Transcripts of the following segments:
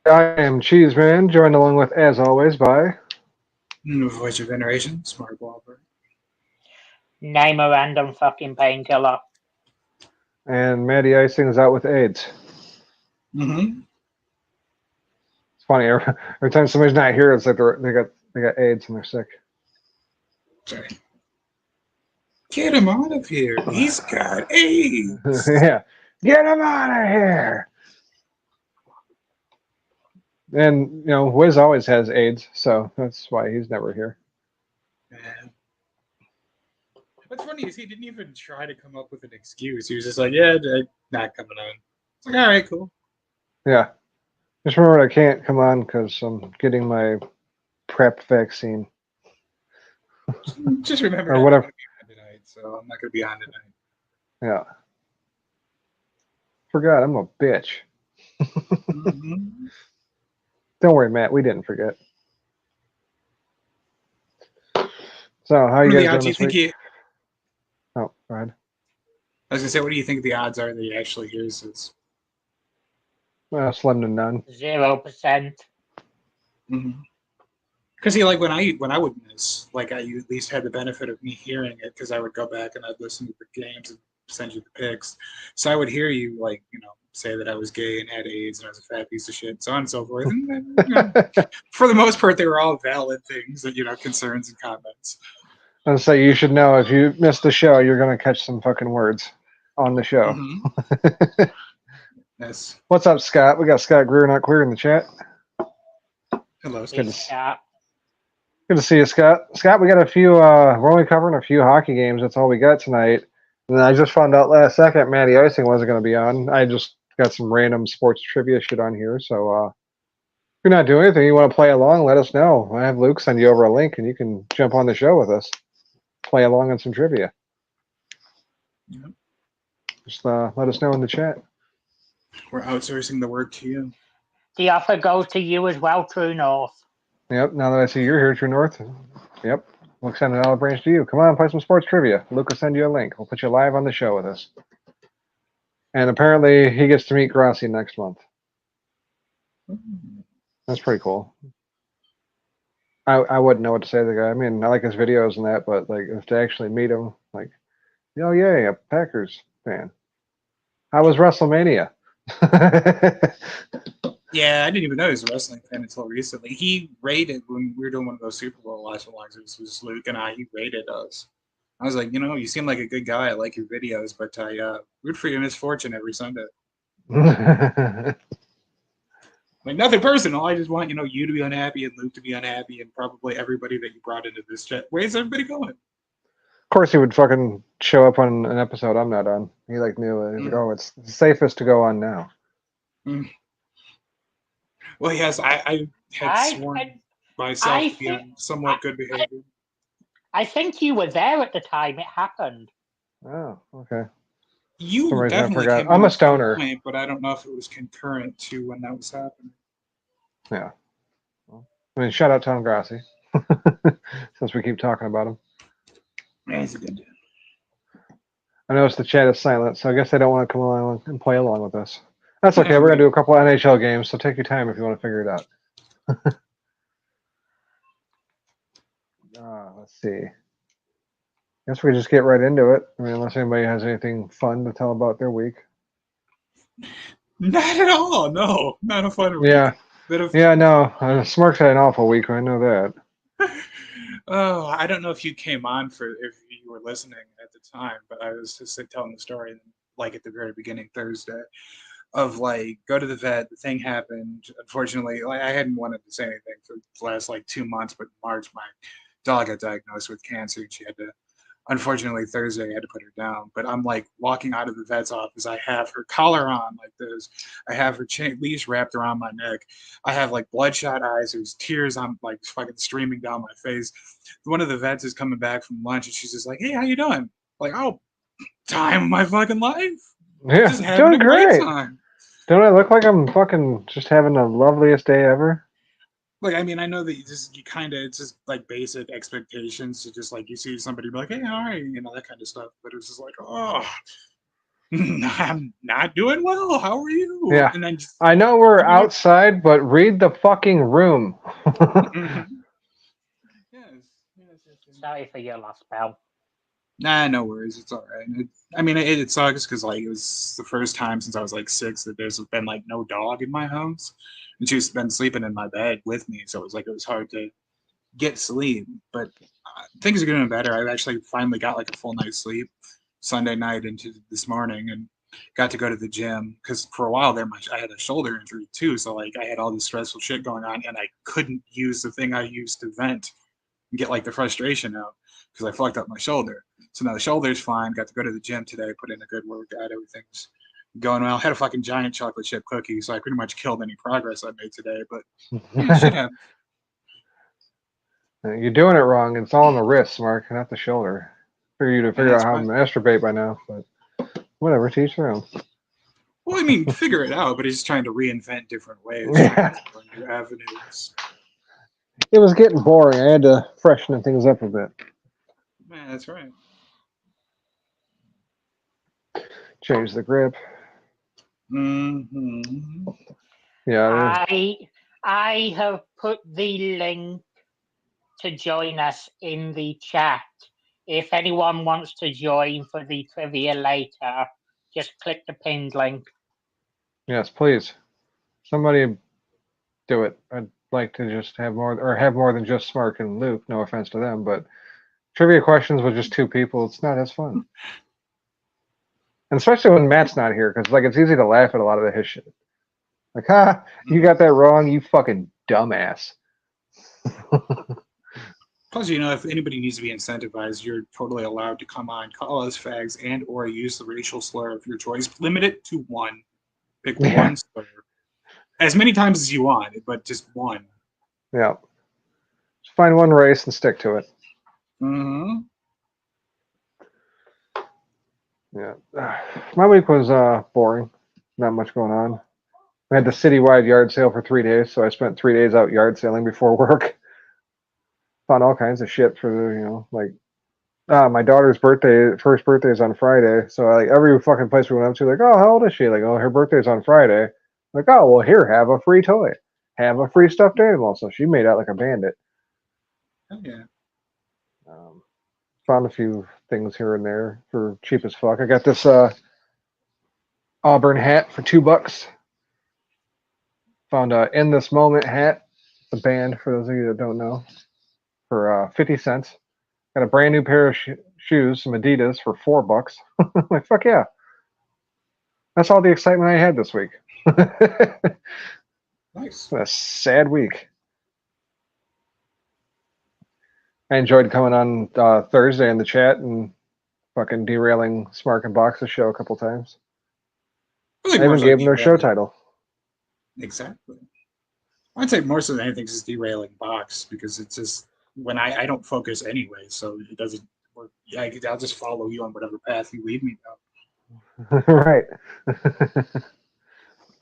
I am Cheeseman, joined along with, as always, by. Voice of Veneration, Smart Whopper. Name a random fucking painkiller. And Maddie Icing is out with AIDS. Mm-hmm. It's funny, every time somebody's not here, it's like they got AIDS and they're sick. Sorry. Get him out of here. He's got AIDS. Yeah. Get him out of here! And, Wiz always has AIDS, so that's why he's never here. Man. What's funny is he didn't even try to come up with an excuse. He was just like, yeah, not coming on. It's like, all right, cool. Yeah. Just remember I can't come on because I'm getting my PrEP vaccine. Just remember or whatever. I'm going to be on tonight, so I'm not going to be on tonight. Yeah. Forgot, I'm a bitch. Mm-hmm. Don't worry, Matt. We didn't forget. So, how you guys doing this week? Oh, go ahead. I was going to say, what do you think the odds are that he actually hears this? Slim to none. 0%. Because see, like when I would miss, like I at least had the benefit of me hearing it because I would go back and I'd listen to the games and send you the pics. So I would hear you like say that I was gay and had AIDS and I was a fat piece of shit, so on and so forth. And, for the most part, they were all valid things that concerns and comments. I'll say you should know if you miss the show, you're gonna catch some fucking words on the show. Mm-hmm. Yes. What's up, Scott? We got Scott Greer not queer in the chat. Hello, Scott. Good to see you, Scott. Scott, we got a few. We're only covering a few hockey games. That's all we got tonight. And I just found out last second Maddie Icing wasn't going to be on. I just got some random sports trivia shit on here. So if you're not doing anything, you want to play along, let us know. I have Luke send you over a link, and you can jump on the show with us. Play along on some trivia. Yep. Just let us know in the chat. We're outsourcing the work to you. The offer goes to you as well, True North. Yep, now that I see you're here, True North. Yep, we'll send an olive branch to you. Come on, play some sports trivia. Luke will send you a link. We'll put you live on the show with us. And apparently he gets to meet Grassi next month. That's pretty cool. I wouldn't know what to say to the guy. I mean, I like his videos and that, but like if to actually meet him, like, oh yay, a Packers fan. How was WrestleMania? Yeah, I didn't even know he was a wrestling fan until recently. He rated when we were doing one of those Super Bowl watch-alongs. It was Luke and I. He rated us. I was like, you seem like a good guy. I like your videos, but I root for your misfortune every Sunday. Like nothing personal. I just want you to be unhappy and Luke to be unhappy, and probably everybody that you brought into this chat. Where's everybody going? Of course, he would fucking show up on an episode I'm not on. He knew it. He's like, oh, it's safest to go on now. Well, yes, I had sworn myself to be on somewhat good behavior. I think you were there at the time it happened. Oh, okay. You definitely came I'm a stoner. Point, but I don't know if it was concurrent to when that was happening. Yeah. Well, I mean, shout out Tom Grassi, since we keep talking about him. Yeah, he's a good dude. I noticed the chat is silent, so I guess they don't want to come along and play along with us. That's okay. We're going to do a couple of NHL games, so take your time if you want to figure it out. Let's see. Guess we just get right into it. I mean, unless anybody has anything fun to tell about their week. Not at all. No, not a fun week. Yeah. Yeah, no. Smirk's had an awful week. I know that. Oh, I don't know if you came on if you were listening at the time, but I was just telling the story like at the very beginning Thursday of like go to the vet. The thing happened. Unfortunately, like I hadn't wanted to say anything for the last like 2 months, but in March my dog got diagnosed with cancer and she had to. Unfortunately, Thursday I had to put her down. But I'm like walking out of the vet's office. I have her collar on like this. I have her leash wrapped around my neck. I have like bloodshot eyes. There's tears. I'm like fucking streaming down my face. One of the vets is coming back from lunch and she's just like, "Hey, how you doing?" Like, "Oh, time of my fucking life. Yeah, just having a great time." Don't I look like I'm fucking just having the loveliest day ever? Like, I mean, I know that it's just like basic expectations to just like you see somebody be like, "Hey, how are you?" That kind of stuff. But it's just like, oh, I'm not doing well. How are you? Yeah. And then just, I know we're I mean, outside, but read the fucking room. mhm. Yes. Sorry for your loss, pal. Nah, no worries. It's all right. I mean, it sucks because like it was the first time since I was like 6 that there's been like no dog in my house, and she's been sleeping in my bed with me. So it was hard to get sleep. But things are getting better. I actually finally got like a full night's sleep Sunday night into this morning, and got to go to the gym because for a while there, I had a shoulder injury too. So like I had all this stressful shit going on, and I couldn't use the thing I used to vent and get like the frustration out because I fucked up my shoulder. So now the shoulder's fine. Got to go to the gym today, put in a good workout. Everything's going well. Had a fucking giant chocolate chip cookie, so I pretty much killed any progress I made today. But yeah, shit happens. You're doing it wrong. It's all on the wrist, Mark, not the shoulder. For you to figure out That's how to fine. masturbate by now, but whatever, teach their own. Well, I mean, figure it out, but he's trying to reinvent different ways, Yeah. trying to explore new avenues. It was getting boring. I had to freshen things up a bit. Man, that's right. Change the grip. Mm-hmm. Yeah. I have put the link to join us in the chat. If anyone wants to join for the trivia later, just click the pinned link. Yes, please. Somebody do it. I'd like to just have more than just Smark and Luke. No offense to them, but trivia questions with just 2 people, it's not as fun. And especially when Matt's not here, because like it's easy to laugh at a lot of his shit. Like, ha, you got that wrong, you fucking dumbass. Plus, you know, if anybody needs to be incentivized, you're totally allowed to come on, call us fags, and or use the racial slur of your choice. Limit it to one. Pick Yeah. one slur. As many times as you want, but just one. Yeah. Just find one race and stick to it. Mm-hmm. Yeah. My week was boring. Not much going on. We had the citywide yard sale for 3 days, so I spent 3 days out yard sailing before work. Found all kinds of shit for like my daughter's first birthday is on Friday, so like every fucking place we went up to, like, oh, how old is she? Like, oh, her birthday's on Friday. Like, oh, well, here, have a free toy, have a free stuffed animal. So she made out like a bandit. Oh, yeah. Found a few things here and there for cheap as fuck. I got this Auburn hat for $2. Found a In This Moment hat, the band for those of you that don't know, for 50 cents. Got a brand new pair of shoes, some Adidas for $4. Like, fuck yeah. That's all the excitement I had this week. Nice. A sad week. I enjoyed coming on Thursday in the chat and fucking derailing Smark and Box's show a couple times. I think I more even so gave them their show derailing. title. Exactly. I'd say more so than anything, it's just derailing Box because it's just when I don't focus anyway, so it doesn't work. Yeah, I'll just follow you on whatever path you lead me down. Right.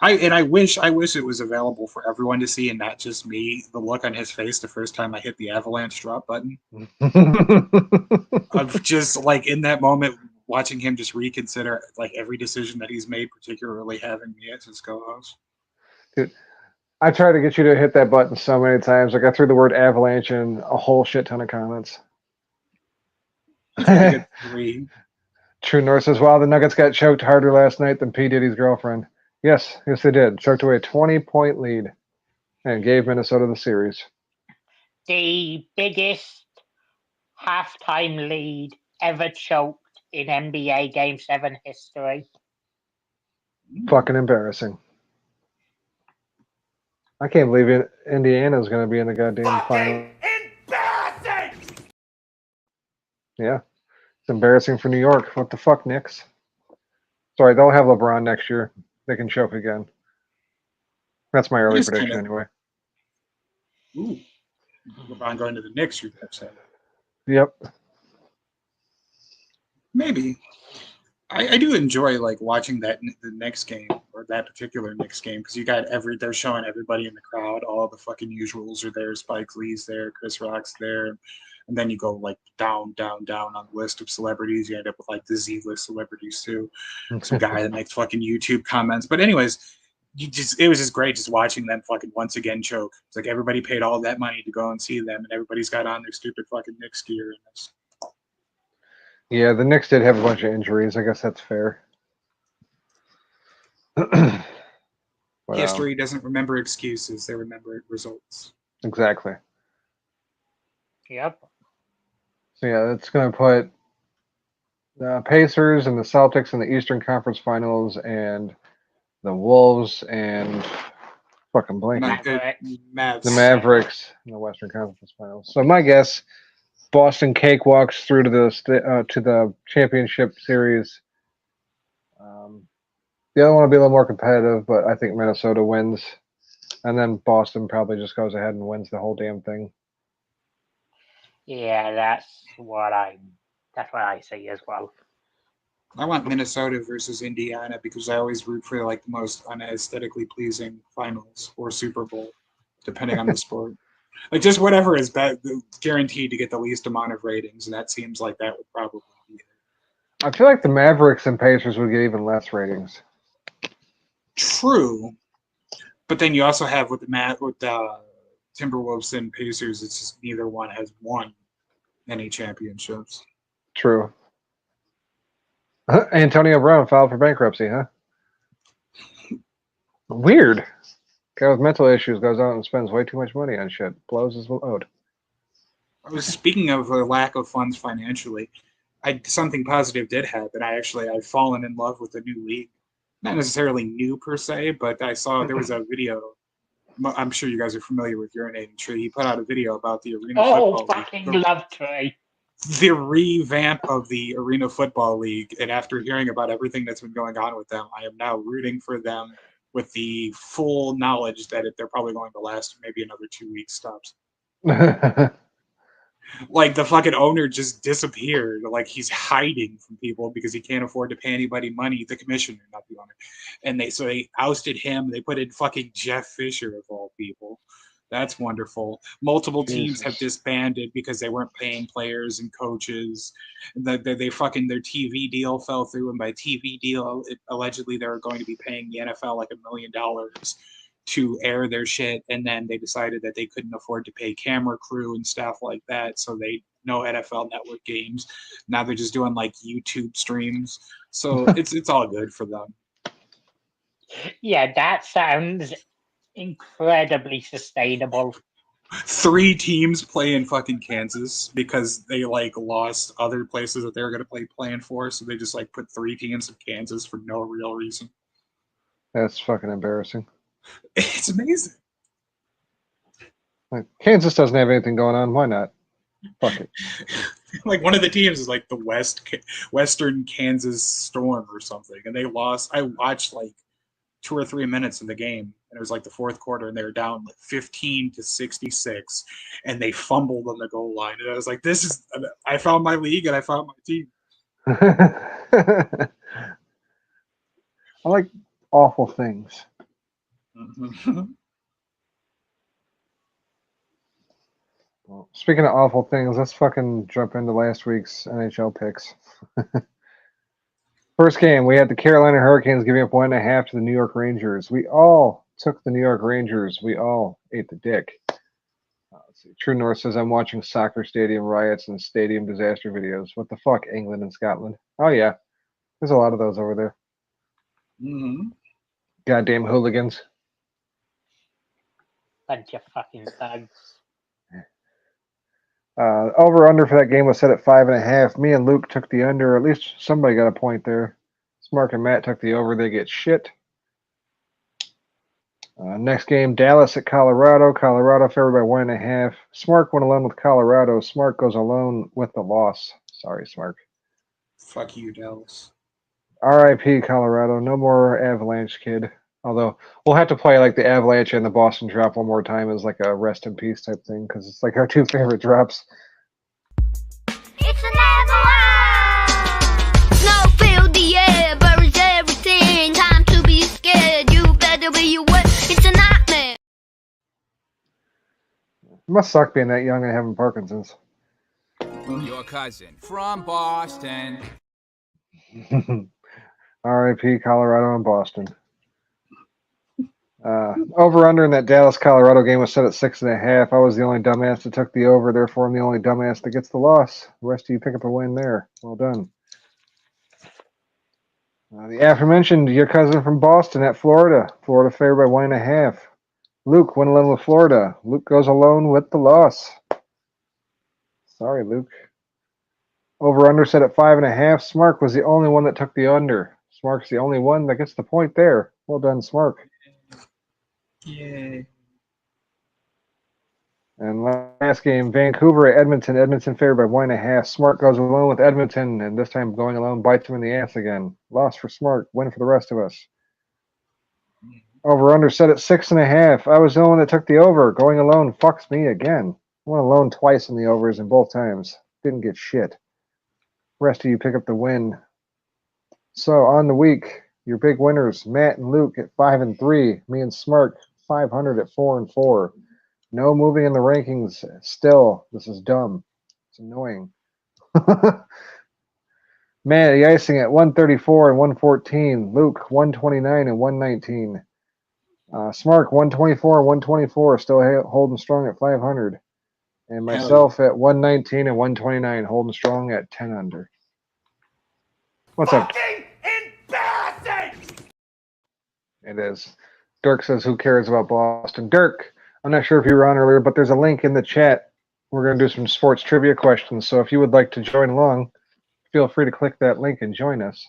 I wish it was available for everyone to see and not just me. The look on his face the first time I hit the avalanche drop button of just like in that moment watching him just reconsider like every decision that he's made, particularly having me as his co-host. Dude, I tried to get you to hit that button so many times. I got through the word avalanche in a whole shit ton of comments. I tried to get 3. True North says, wow, the Nuggets got choked harder last night than P. Diddy's girlfriend. Yes, they did. Choked away a 20-point lead and gave Minnesota the series. The biggest halftime lead ever choked in NBA Game 7 history. Fucking embarrassing. I can't believe Indiana's going to be in the goddamn final. Embarrassing! Yeah. It's embarrassing for New York. What the fuck, Knicks? Sorry, they'll have LeBron next year. They can choke again. That's my early prediction, anyway. Ooh. LeBron going to the Knicks, you're upset. Yep. Maybe. I do enjoy like watching the Knicks game or that particular Knicks game because you got they're showing everybody in the crowd, all the fucking usuals are there. Spike Lee's there, Chris Rock's there, And then you go like down, down, down on the list of celebrities. You end up with like the Z-list celebrities too. Some guy that makes fucking YouTube comments. But anyways, it was just great just watching them fucking once again choke. It's like everybody paid all that money to go and see them, and everybody's got on their stupid fucking Knicks gear. And it's, Yeah, the Knicks did have a bunch of injuries. I guess that's fair. But, history doesn't remember excuses; they remember results. exactly. Yep. So yeah, that's going to put the Pacers and the Celtics in the Eastern Conference Finals, and the Wolves and fucking blanking. Mavs. The Mavericks in the Western Conference Finals. So my guess, Boston cakewalks through to the championship series. The other one will be a little more competitive, but I think Minnesota wins, and then Boston probably just goes ahead and wins the whole damn thing. Yeah, that's what I see as well. I want Minnesota versus Indiana because I always root for like the most unaesthetically pleasing finals or Super Bowl, depending on the sport. Like just whatever is guaranteed to get the least amount of ratings, and that seems like that would probably be it. I feel like the Mavericks and Pacers would get even less ratings. True, but then you also have with the Timberwolves and Pacers, it's just neither one has won any championships. True. Antonio Brown filed for bankruptcy, huh? Weird. Guy with mental issues goes out and spends way too much money on shit. Blows his load. I was speaking of a lack of funds financially. Something positive did happen. I've fallen in love with the new league. Not necessarily new per se, but I saw there was a video. I'm sure you guys are familiar with Urinating Tree. He put out a video about the Arena Football League. Fucking love Trey. The revamp of the Arena Football League, and after hearing about everything that's been going on with them, I am now rooting for them with the full knowledge that they're probably going to last maybe another 2 weeks tops. Like the fucking owner just disappeared. Like he's hiding from people because he can't afford to pay anybody money. The commissioner, not the owner. And they ousted him. They put in fucking Jeff Fisher of all people. That's wonderful. Multiple teams have disbanded because they weren't paying players and coaches. They fucking their TV deal fell through, and by TV deal, allegedly they were going to be paying the NFL like $1 million to air their shit, and then they decided that they couldn't afford to pay camera crew and stuff like that, so no NFL Network games. Now they're just doing like YouTube streams, so it's all good for them. Yeah, that sounds incredibly sustainable. 3 teams play in fucking Kansas because they like lost other places that they were going to playing for, so they just like put 3 teams in Kansas for no real reason. That's fucking embarrassing. It's amazing. Like, Kansas doesn't have anything going on. Why not? Fuck it. Like one of the teams is like the Western Kansas Storm or something, and they lost. I watched like 2 or 3 minutes of the game, and it was like the fourth quarter, and they were down like 15-66, and they fumbled on the goal line. And I was like, I found my league and I found my team. I like awful things. Well, speaking of awful things, let's fucking jump into last week's NHL picks. First game, we had the Carolina Hurricanes giving up 1.5 to the New York Rangers. We all took the New York Rangers. We all ate the dick. Let's see. True North says, I'm watching soccer stadium riots and stadium disaster videos. What the fuck, England and Scotland? Oh, yeah. There's a lot of those over there. Mm-hmm. Goddamn hooligans. Bunch of fucking thugs. Over under for that game was set at 5.5. Me and Luke took the under. At least somebody got a point there. Smark and Matt took the over. They get shit. Next game, Dallas at Colorado. Colorado favored by 1.5. Smark went alone with Colorado. Smark goes alone with the loss. Sorry, Smark. Fuck you, Dallas. R.I.P. Colorado. No more Avalanche, kid. Although we'll have to play like the Avalanche and the Boston drop one more time as like a rest in peace type thing because it's like our 2 favorite drops. It's an avalanche! No fill the air, buries everything. Time to be scared. You better be aware. It's a nightmare. It must suck being that young and having Parkinson's. cousin from Boston. R.I.P. Colorado and Boston. Over under in that Dallas Colorado game was set at 6.5. I was the only dumbass that took the over, therefore I'm the only dumbass that gets the loss. The rest of you pick up a win there. Well done. The aforementioned your cousin from Boston at Florida. Florida favored by 1.5. Luke went alone with Florida. Luke goes alone with the loss. Sorry, Luke. Over under set at 5.5. Smark was the only one that took the under. Smark's the only one that gets the point there. Well done, Smark. Yay. And last game, Vancouver at Edmonton. Edmonton favored by 1.5. Smart goes alone with Edmonton, and this time going alone bites him in the ass again. Loss for Smart, win for the rest of us. Over under set at 6.5. I was the one that took the over. Going alone fucks me again. I went alone twice in the overs and both times. Didn't get shit. Rest of you pick up the win. So on the week, your big winners, Matt and Luke at 5 and 3. Me and Smart 500 at 4 and 4. No moving in the rankings still. This is dumb. It's annoying. Matt, the icing at 134 and 114. Luke, 129 and 119. Smart, 124 and 124. Still holding strong at 500. And myself at 119 and 129. Holding strong at 10 under. What's up? Fucking embarrassing! It is. Dirk says, who cares about Boston? Dirk, I'm not sure if you were on earlier, but there's a link in the chat. We're going to do some sports trivia questions. So if you would like to join along, feel free to click that link and join us.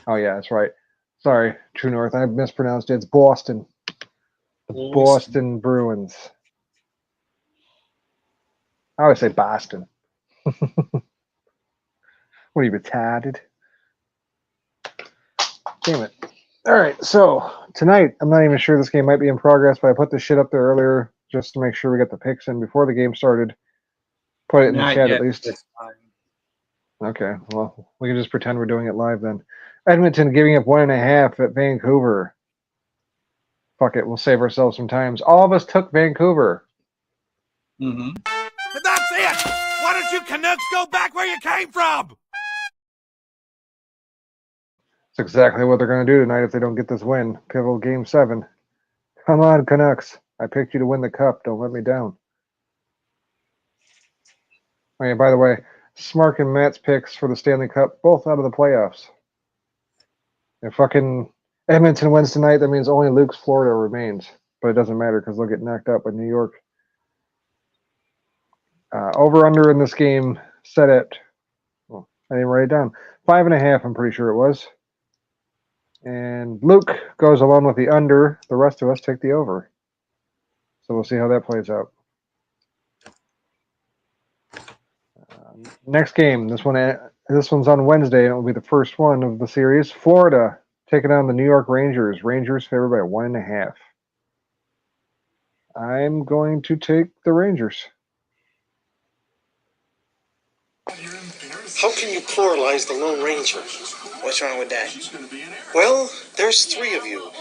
Oh, yeah, that's right. Sorry, True North. I mispronounced it. It's Boston. The Boston Bruins. I always say Boston. What are you, retarded? Damn it. All right, so tonight, I'm not even sure this game might be in progress, but I put this shit up there earlier just to make sure we get the picks in before the game started. Put it in the chat at least. Okay, well, we can just pretend we're doing it live then. Edmonton giving up 1.5 at Vancouver. Fuck it, we'll save ourselves some times. All of us took Vancouver. Mm-hmm. That's it! Why don't you Canucks go back where you came from? That's exactly what they're going to do tonight if they don't get this win. Pivotal Game 7. Come on, Canucks. I picked you to win the cup. Don't let me down. Oh, yeah, by the way, Smark and Matt's picks for the Stanley Cup, both out of the playoffs. If fucking Edmonton wins tonight, that means only Luke's Florida remains. But it doesn't matter because they'll get knocked out by New York. Over-under in this game set at, well, I didn't write it down, 5.5, I'm pretty sure it was. And Luke goes along with the under. The rest of us take the over. So we'll see how that plays out. Next game, this one's on Wednesday, and it will be the first one of the series. Florida taking on the New York Rangers. Rangers favored by 1.5. I'm going to take the Rangers. How can you pluralize the Lone Ranger? What's wrong with that? Well, there's 3 of you.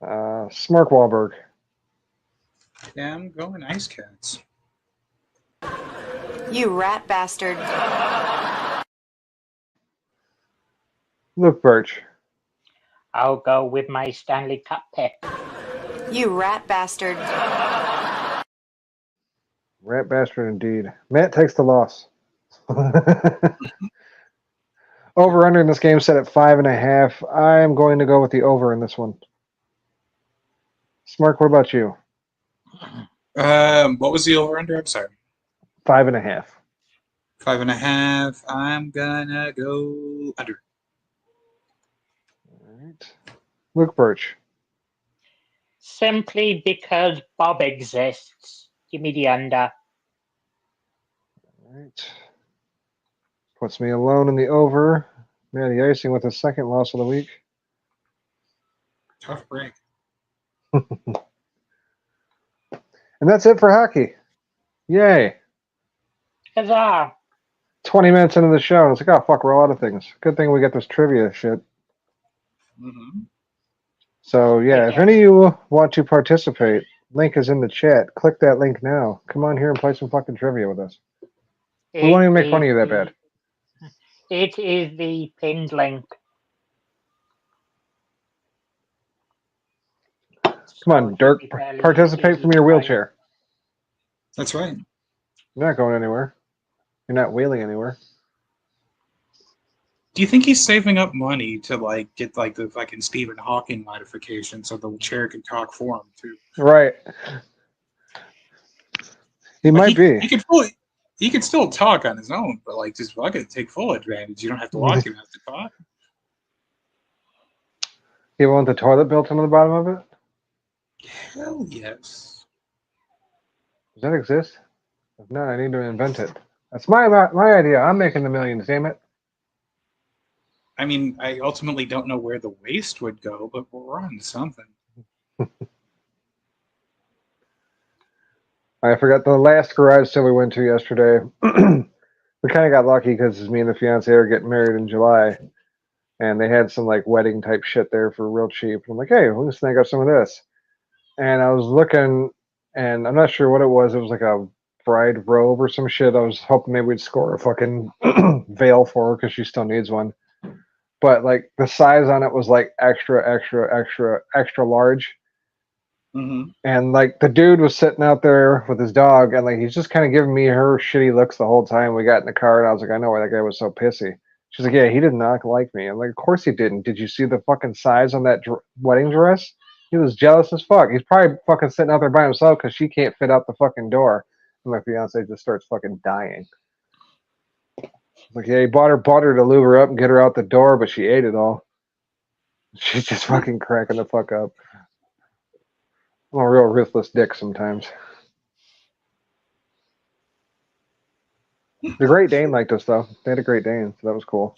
Smark Wahlberg. Yeah, I'm going Ice Cats. You rat bastard. Luke Birch. I'll go with my Stanley Cup pick. You rat bastard. Rat bastard indeed. Matt takes the loss. Over under in this game set at 5.5. I am going to go with the over in this one. Smark, what about you? What was the over under? I'm sorry. 5.5. 5.5. I'm gonna go under. All right. Luke Birch. Simply because Bob exists. Give me the under. All right. Puts me alone in the over. Matty Icing with his second loss of the week. Tough break. And that's it for hockey. Yay. Huzzah. 20 minutes into the show. It's like, oh, fuck, we're all out of things. Good thing we get this trivia shit. Mm-hmm. So, yeah, if any of you want to participate, Link is in the chat. Click that link now. Come on here and play some fucking trivia with us. We won't even make fun of you that bad. It is the pinned link. Come on, Dirk. Participate from your wheelchair. That's right. You're not going anywhere. You're not wheeling anywhere. Do you think he's saving up money to like get like the fucking Stephen Hawking modification so the chair can talk for him too? Right. He might be. He could still talk on his own, but like just fucking take full advantage. You don't have to lock him out to talk. You want the toilet built into the bottom of it? Hell yes. Does that exist? If not, I need to invent it. That's my idea. I'm making the millions, damn it. I mean, I ultimately don't know where the waste would go, but we're on to something. I forgot the last garage sale we went to yesterday. We kind of got lucky because me and the fiance are getting married in July, and they had some like wedding type shit there for real cheap. And I'm like, hey, we'll just snag up some of this. And I was looking, and I'm not sure what it was. It was like a bride robe or some shit. I was hoping maybe we'd score a fucking veil for her because she still needs one. But like the size on it was like extra large. Mm-hmm. And like the dude was sitting out there with his dog, and like he's just kind of giving me her shitty looks the whole time. We got in the car, and I was like, I know why that guy was so pissy. She's like, yeah, he did not like me. I'm like, of course he didn't. Did you see the fucking size on that wedding dress? He was jealous as fuck. He's probably fucking sitting out there by himself because she can't fit out the fucking door. And my fiance just starts fucking dying. Like, yeah, he bought her to lube her up and get her out the door, but she ate it all. She's just fucking cracking the fuck up. I'm a real ruthless dick sometimes. The Great Dane liked us, though. They had a Great Dane, so that was cool.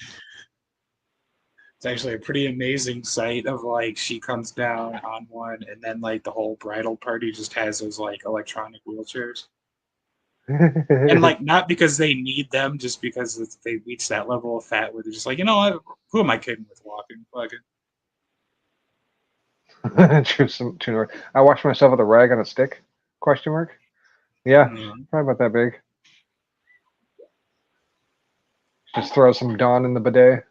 It's actually a pretty amazing sight of like she comes down on one, and then like the whole bridal party just has those like electronic wheelchairs. And like not because they need them, just because they reach that level of fat where they're just like, you know what? Who am I kidding with walking? Fucking. I washed myself with a rag on a stick? Question mark? Yeah, probably about that big. Just throw some Dawn in the bidet.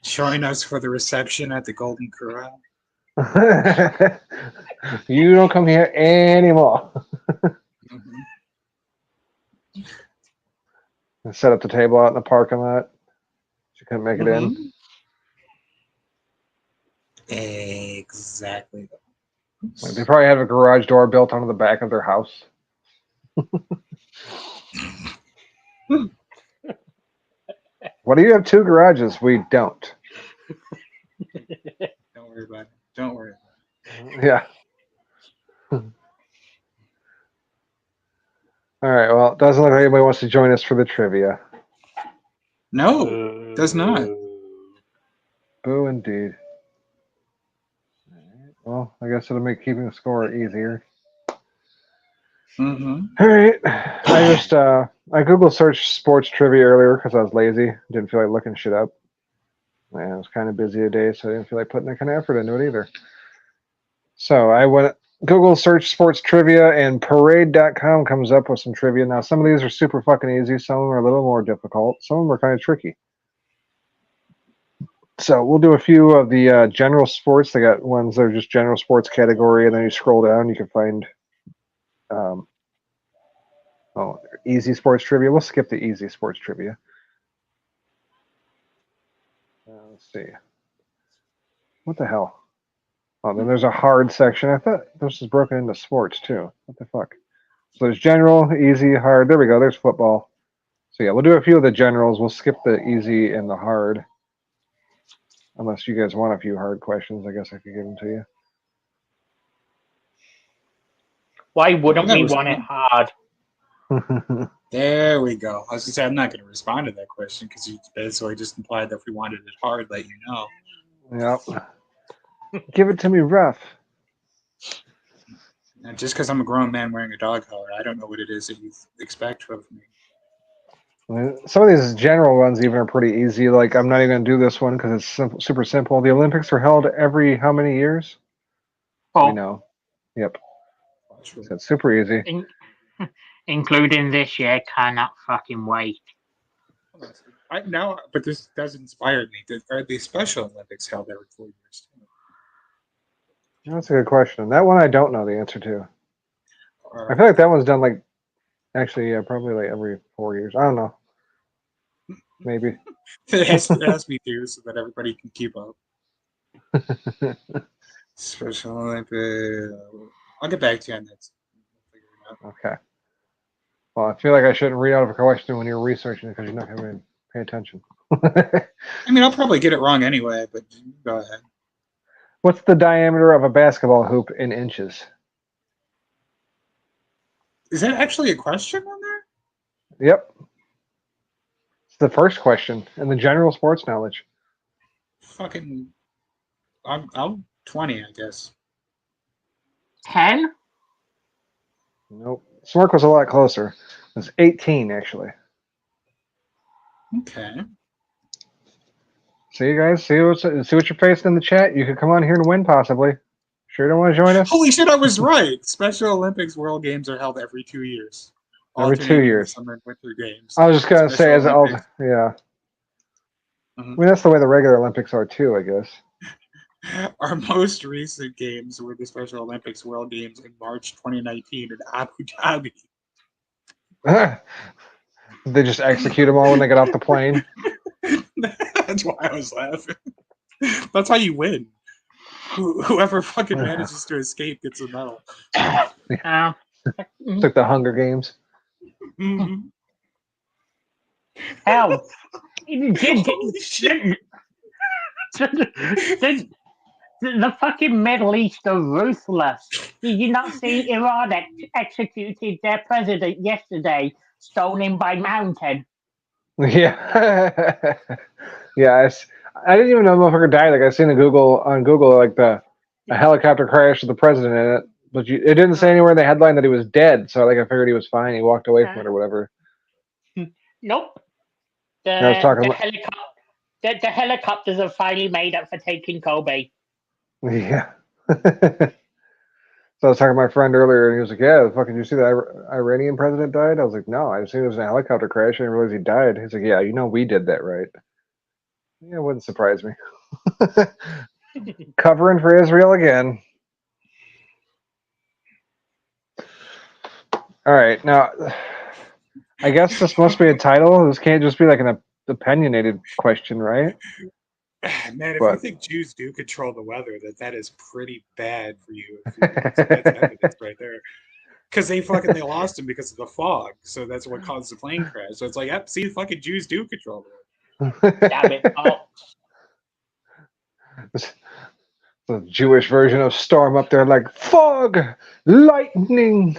Join us for the reception at the Golden Corral. You don't come here anymore. And set up the table out in the parking lot. She couldn't make it in. Exactly. Like, they probably have a garage door built onto the back of their house. What do you have 2 garages? We don't. Don't worry about it. Don't worry about it. Yeah. All right. Well, it doesn't look like anybody wants to join us for the trivia. No, does not. Boo, indeed. All right. Well, I guess it'll make keeping the score easier. All right. I Google searched sports trivia earlier because I was lazy. Didn't feel like looking shit up. And I was kind of busy today, so I didn't feel like putting that kind of effort into it either. So I went Google search sports trivia, and parade.com comes up with some trivia. Now, some of these are super fucking easy. Some of them are a little more difficult. Some of them are kind of tricky. So we'll do a few of the general sports. They got ones that are just general sports category, and then you scroll down, you can find easy sports trivia. We'll skip the easy sports trivia. Let's see. What the hell? Oh, then there's a hard section. I thought this was broken into sports too. What the fuck? So there's general, easy, hard. There we go. There's football. So yeah, we'll do a few of the generals. We'll skip the easy and the hard. Unless you guys want a few hard questions, I guess I could give them to you. Why wouldn't we want it hard? There we go. I was gonna say I'm not gonna respond to that question because you basically just implied that if we wanted it hard, let you know. Yep. Give it to me rough. And just because I'm a grown man wearing a dog collar, I don't know what it is that you expect of me. mean, some of these general ones even are pretty easy. Like, I'm not even going to do this one because it's super simple. The Olympics are held every how many years? We Oh, know. Yep. True. So it's super easy. including this year, cannot fucking wait. But this does inspire me. Are the Special Olympics held every 4 years? That's a good question. That one I don't know the answer to. Or, I feel like that one's done like, actually, yeah, probably like every 4 years. I don't know. Maybe. it has to be due so that everybody can keep up. Special Olympics. I'll get back to you on that. Figure it out. Okay. Well, I feel like I shouldn't read out of a question when you're researching it because you're not going to pay attention. I mean, I'll probably get it wrong anyway, but go ahead. What's the diameter of a basketball hoop in inches? Is that actually a question on there? Yep. It's the first question in the general sports knowledge. Fucking, I'm 20, I guess. 10? Nope. Smirk was a lot closer. It was 18, actually. Okay. See, you guys? See what you're facing in the chat? You could come on here and win, possibly. Sure don't want to join us? Holy shit, I was right. Special Olympics World Games are held every 2 years. Every 2 Alternating years. Summer and Winter Games. I was just going to say, as Olympics. yeah. Mhm. I mean, that's the way the regular Olympics are, too, I guess. Our most recent games were the Special Olympics World Games in March 2019 in Abu Dhabi. They just execute them all when they get off the plane. That's why I was laughing. That's how you win. Whoever fucking manages to escape gets a medal. It's like the Hunger Games. Mhm. Hell. Holy shit. The fucking Middle East are ruthless. Did you not see Iran executed their president yesterday, stoning by mountain? Yeah. Yeah, I didn't even know the motherfucker died. Like, I seen on Google, like a helicopter crash with the president in it. But it didn't say anywhere in the headline that he was dead. So I figured he was fine. He walked away from it or whatever. Nope. I was talking The helicopters are finally made up for taking Kobe. Yeah. So I was talking to my friend earlier, and he was like, "Yeah, fucking, you see the Iranian president died?" I was like, "No, I just seen it was a helicopter crash. I didn't realize he died." He's like, "Yeah, you know we did that, right?" Yeah, it wouldn't surprise me. Covering for Israel again. All right, now I guess this must be a title. This can't just be like an opinionated question, right? Man, if But- you think Jews do control the weather, that is pretty bad for you. That's evidence right there. Because they lost him because of the fog, so that's what caused the plane crash. So it's like, yep, see, fucking Jews do control the weather. Damn it. Oh. The Jewish version of storm up there, like fog, lightning.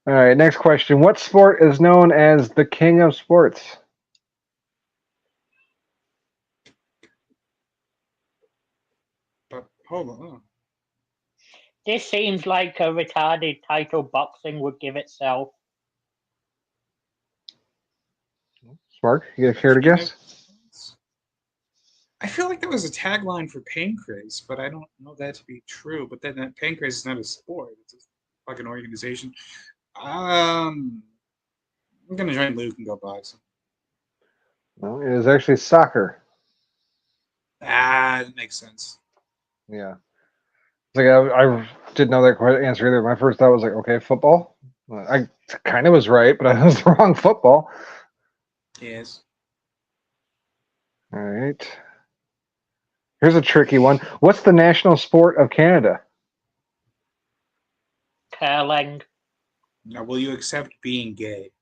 All right, next question. What sport is known as the king of sports? But hold on. This seems like a retarded title boxing would give itself. Mark, you care to guess? I feel like that was a tagline for Pancrase, but I don't know that to be true. But then that Pancrase is not a sport; it's a fucking organization. I'm gonna join Luke and go boxing. No, it is actually soccer. That makes sense. Yeah. It's like I didn't know that answer either. My first thought was like, okay, football. I kind of was right, but I was the wrong football. Yes. All right. Here's a tricky one. What's the national sport of Canada? Curling. Now, will you accept being gay?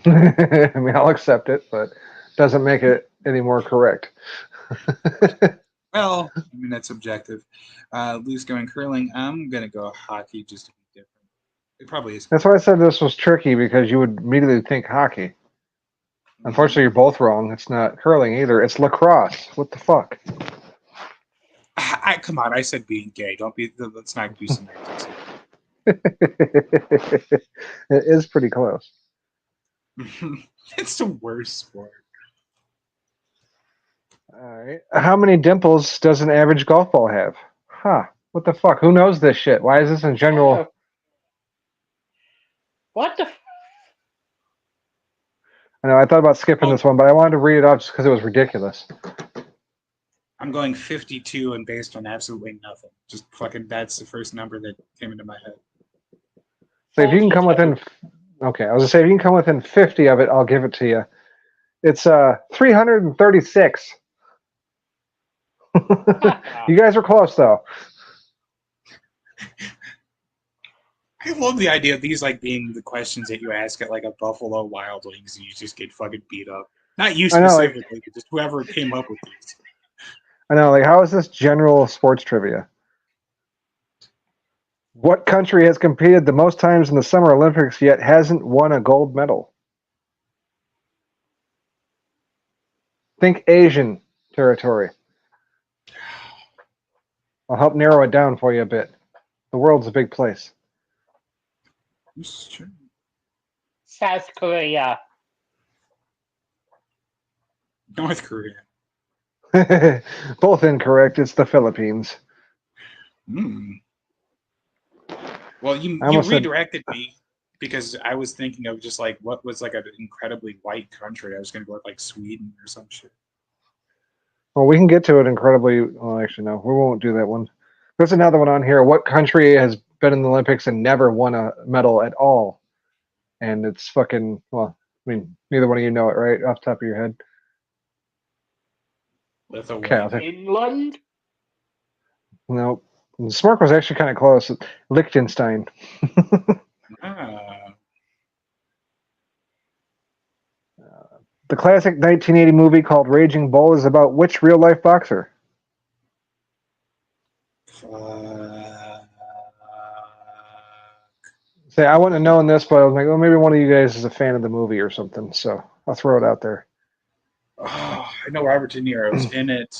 I mean, I'll accept it, but doesn't make it any more correct. Well, I mean, that's subjective. Luke's going curling. I'm going to go hockey just to be different. It probably is. That's why I said this was tricky, because you would immediately think hockey. Unfortunately, you're both wrong. It's not curling either. It's lacrosse. What the fuck? Come on, I said being gay. Don't be. Let's not do some. It is pretty close. It's the worst sport. All right. How many dimples does an average golf ball have? Huh. What the fuck? Who knows this shit? Why is this in general? Oh. What the? I know I thought about skipping this one, but I wanted to read it off just because it was ridiculous. I'm going 52 and based on absolutely nothing. Just fucking, that's the first number that came into my head. So if you can come within, okay, I was gonna say if you can come within 50 of it, I'll give it to you. It's 336. You guys are close though. I love the idea of these like being the questions that you ask at like a Buffalo Wild Wings and you just get fucking beat up. Not you I know, like- specifically, but just whoever came up with these. I know, like, how is this general sports trivia? What country has competed the most times in the Summer Olympics yet hasn't won a gold medal? Think Asian territory. I'll help narrow it down for you a bit. The world's a big place. South Korea. North Korea. Both incorrect. It's the Philippines. Well, you redirected me because I was thinking of just like what was like an incredibly white country. I was going to go with like Sweden or some shit. Well, we can get to it incredibly. Well, actually, no, we won't do that one. There's another one on here. What country has been in the Olympics and never won a medal at all? And it's fucking, well, I mean, neither one of you know it, right? Off the top of your head. Okay, I'll take, Finland. no. Smirk was actually kind of close. Liechtenstein. The classic 1980 movie called Raging Bull is about which real-life boxer? Say, I wouldn't have known this, but I was like, well, maybe one of you guys is a fan of the movie or something, so I'll throw it out there. Oh, I know Robert De Niro's in it.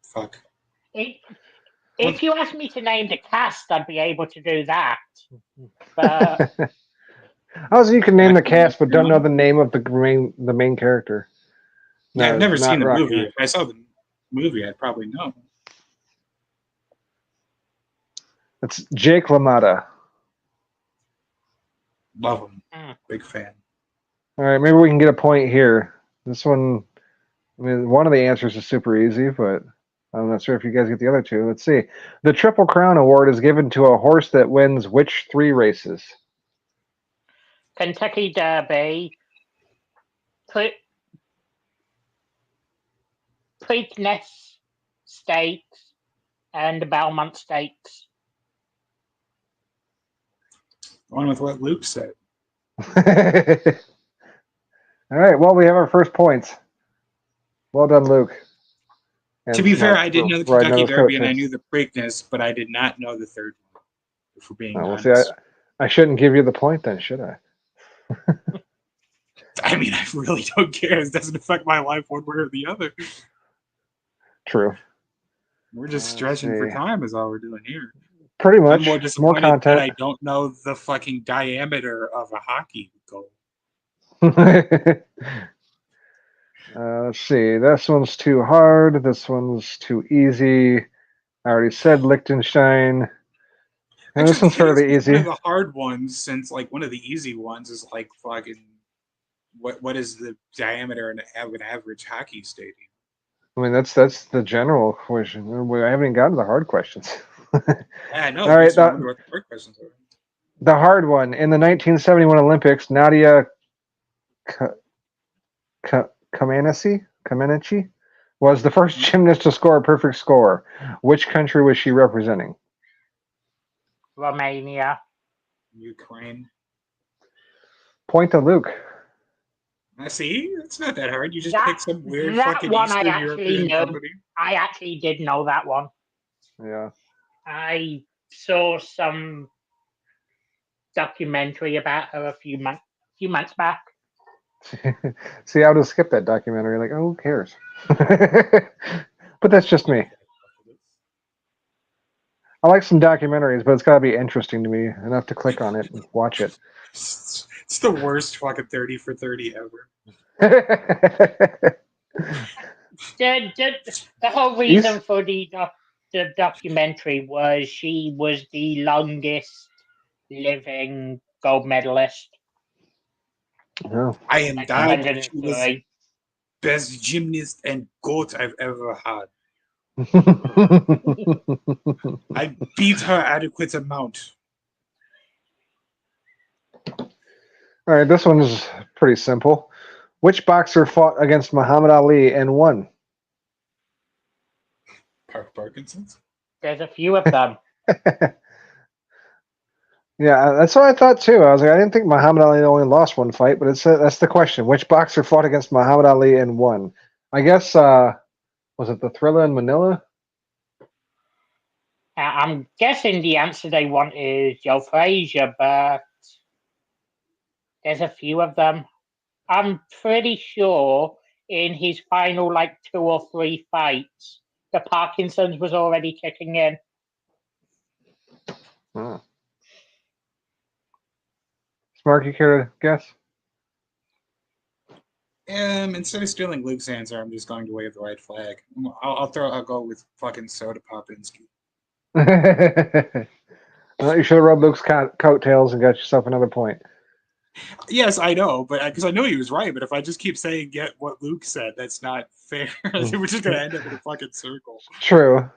Fuck. If you asked me to name the cast, I'd be able to do that. But Also, you can name the cast, but don't know the name of the main character. No, I've never not seen the Rocky. movie. If I saw the movie, I'd probably know. It's Jake LaMotta. Love him. Big fan. All right, maybe we can get a point here. This one, I mean, one of the answers is super easy, but I'm not sure if you guys get the other two. Let's see. The Triple Crown Award is given to a horse that wins which 3 races? Kentucky Derby, Preakness Stakes, and the Belmont Stakes. Going with what Luke said. All right, well, we have our first points. Well done, Luke. And to be fair, I did know the Kentucky Derby and I knew the Preakness, but I did not know the third one, if we're being honest. Well, see, I shouldn't give you the point then, should I? I mean, I really don't care. It doesn't affect my life one way or the other. True. We're just stretching for time is all we're doing here. Pretty much. I'm more content. that I don't know the fucking diameter of a hockey goal. Let's see. This one's too hard. This one's too easy. I already said Liechtenstein. And this one's fairly easy. One of the hard ones, since like one of the easy ones is like fucking what is the diameter of an average hockey stadium? I mean, that's the general question. I haven't even gotten to the hard questions. Yeah, I know. All right, what the hard questions are. The hard one. In the 1971 Olympics, Nadia Comaneci was the first gymnast to score a perfect score. Which country was she representing? Romania. Ukraine. Point to Luke. I see. It's not that hard. You just pick some weird that fucking one Eastern I actually European know. company. I actually did know that one. Yeah. I saw some documentary about her a few months back. See, I'll just skip that documentary. Like, oh, who cares? But that's just me. I like some documentaries, but it's got to be interesting to me enough to click on it and watch it. It's the worst fucking 30 for 30 ever. The whole reason for the documentary was she was the longest living gold medalist. No. I am Like that. She was 103. best gymnast and goat I've ever had. I beat her adequate amount. All right, this one is pretty simple. Which boxer fought against Muhammad Ali and won? Parkinson's? There's a few of them. Yeah, that's what I thought too. I was like, I didn't think Muhammad Ali only lost one fight, but that's the question. Which boxer fought against Muhammad Ali and won? I guess was it the Thriller in Manila? I'm guessing the answer they want is Joe Frazier, but there's a few of them. I'm pretty sure in his final 2 or 3 fights, the Parkinson's was already kicking in. Oh. Mark, you care to guess? Instead of stealing Luke's answer, I'm just going to wave the white flag. I'll go with fucking Soda Popinski. Well, you should have rubbed Luke's coattails and got yourself another point. Yes, I know, but because I know he was right. But if I just keep saying get what Luke said, that's not fair. We're just gonna end up in a fucking circle. True.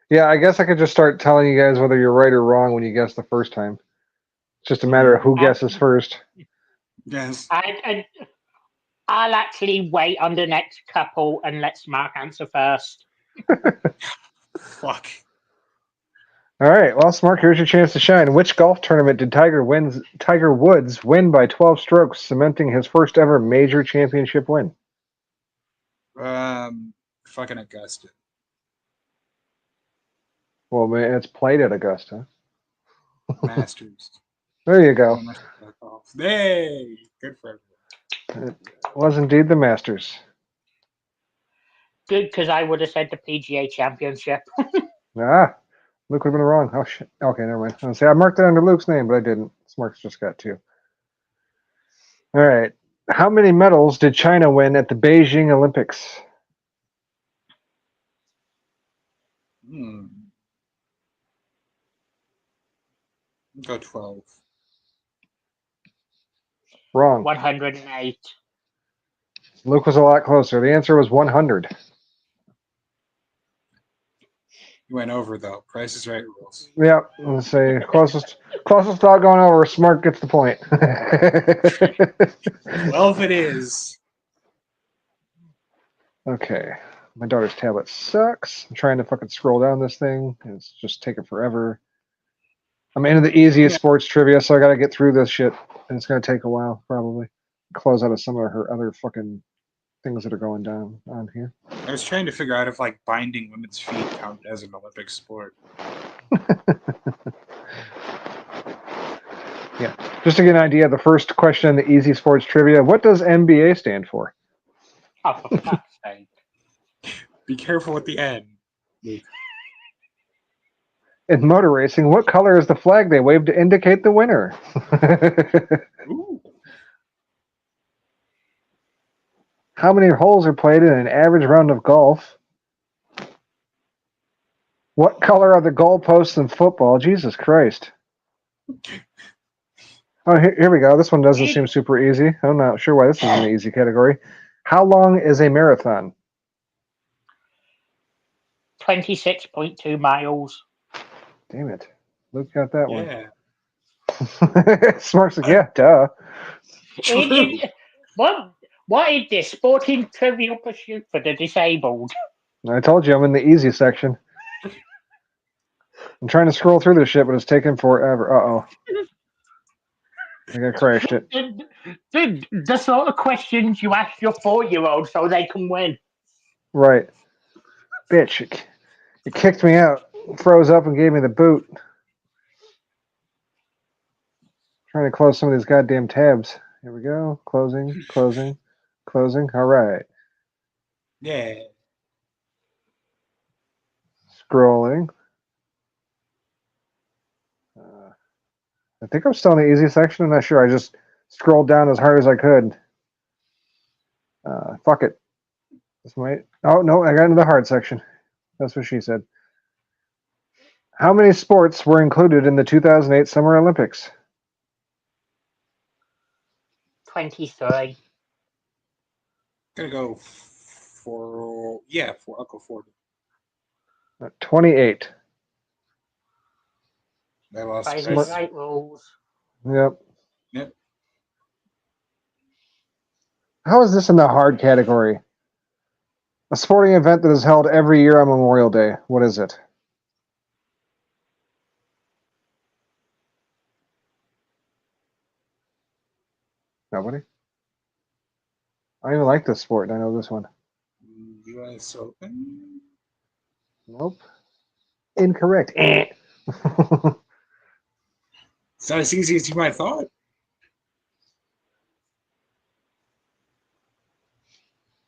Yeah, I guess I could just start telling you guys whether you're right or wrong when you guess the first time. It's just a matter of who guesses first. Yes. I'll actually wait on the next couple and let Mark answer first. Fuck. All right. Well, Mark, here's your chance to shine. Which golf tournament did Tiger Woods win by 12 strokes, cementing his first ever major championship win? Fucking Augusta. Well, man, it's played at Augusta. Masters. There you go. Hey, good for everyone. It was indeed the Masters. Good, because I would have said the PGA Championship. Luke would have been wrong. Oh, shit. Okay, never mind. I was gonna say I marked it under Luke's name, but I didn't. Mark's just got 2. All right. How many medals did China win at the Beijing Olympics? Go 12. Wrong. 108. Luke was a lot closer. The answer was 100. You went over though. Price is Right rules. Yep. Let's say closest dog going over. Smart gets the point. 12 it is. Okay. My daughter's tablet sucks. I'm trying to fucking scroll down this thing. And it's just taking forever. I'm into the easiest sports trivia, so I got to get through this shit. And it's going to take a while, probably. Close out of some of her other fucking things that are going down on here. I was trying to figure out if binding women's feet count as an Olympic sport. Yeah. Just to get an idea, the first question in the easy sports trivia, what does NBA stand for? Oh, for fuck's sake. Be careful at the end, Luke. In motor racing, what color is the flag they wave to indicate the winner? Ooh. How many holes are played in an average round of golf? What color are the goalposts in football? Jesus Christ. Oh, here we go. This one doesn't seem super easy. I'm not sure why this is in the easy category. How long is a marathon? 26.2 miles. Damn it. Luke got that Yeah. one. Smart's like, yeah, duh. What is this? Sporting Trivial Pursuit for the disabled? I told you I'm in the easy section. I'm trying to scroll through this shit, but it's taking forever. Uh-oh. I think I crashed it. The sort of questions you ask your 4-year-old so they can win. Right. Bitch, it kicked me out, froze up, and gave me the boot. Trying to close some of these goddamn tabs. Here we go. Closing. All right. Yeah. Scrolling. I think I'm still in the easy section. I'm not sure. I just scrolled down as hard as I could. Fuck it. This might. Oh no, I got into the hard section. That's what she said. How many sports were included in the 2008 Summer Olympics? 23. Gonna go for I'll go 40. 28. I lost. By the right rules. Yep. Yep. How is this in the hard category? A sporting event that is held every year on Memorial Day. What is it? Nobody? I don't even like this sport, and I know this one. US Open. Nope. Incorrect. It's not as easy as you might have thought.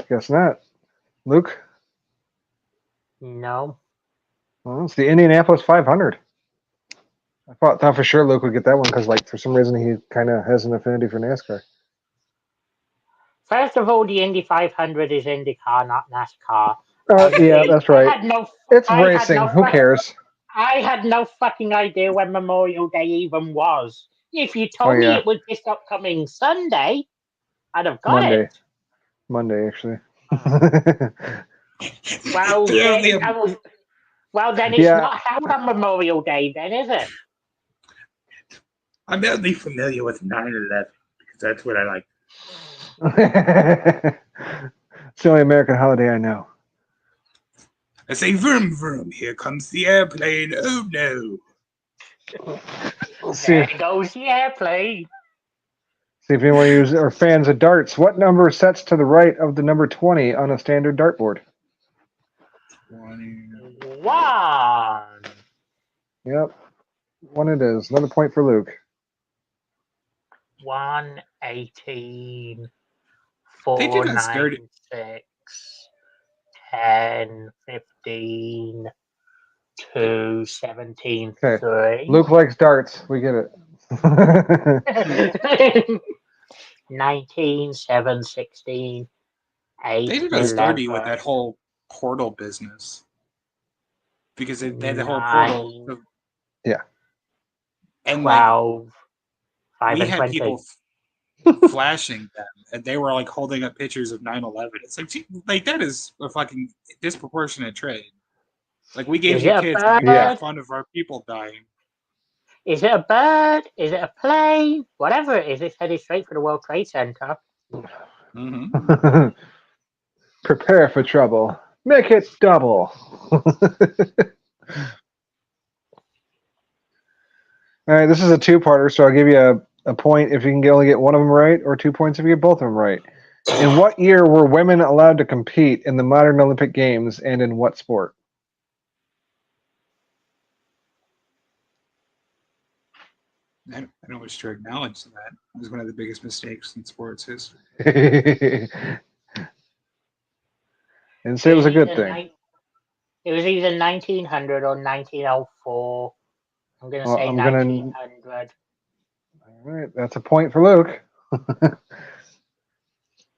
Guess not. Luke? No. Well, it's the Indianapolis 500. I thought for sure Luke would get that one because, like, for some reason he kind of has an affinity for NASCAR. First of all, the Indy 500 is IndyCar, not NASCAR. Yeah, that's right. It's racing. Who cares? I had no fucking idea when Memorial Day even was. If you told me it was this upcoming Sunday, I'd have got it. Monday, actually. Well, then it's not held on Memorial Day, then, is it? I'm only familiar with 9/11 because that's what I like. It's the only American holiday I know. I say, vroom, vroom, here comes the airplane. Oh, no. There goes the airplane. See if anyone are fans of darts. What number sets to the right of the number 20 on a standard dartboard? 1. Yep. 1 it is. Another point for Luke. 118, They did not start 496, 10, 15, 2, 17, Okay. 3. Luke likes darts. We get it. 19, 7, 16, 8, They did not start with that whole portal business. Because they had the whole portal. So, yeah. And 12, 5 we and had 20. people flashing them, and they were like holding up pictures of 9/11. It's like, gee, like that is a fucking disproportionate trade. Like we gave you kids to make fun of our people dying. Is it a bird? Is it a plane? Whatever it is, it's headed straight for the World Trade Center. Mm-hmm. Prepare for trouble. Make it double. All right, this is a two-parter, so I'll give you a point if you can only get one of them right, or 2 points if you get both of them right. In what year were women allowed to compete in the modern Olympic Games, and in what sport? I don't wish to acknowledge that. It was one of the biggest mistakes in sports history. And say it was a good thing. It was either 1900 or 1904. I'm going to say 1900. All right, that's a point for Luke.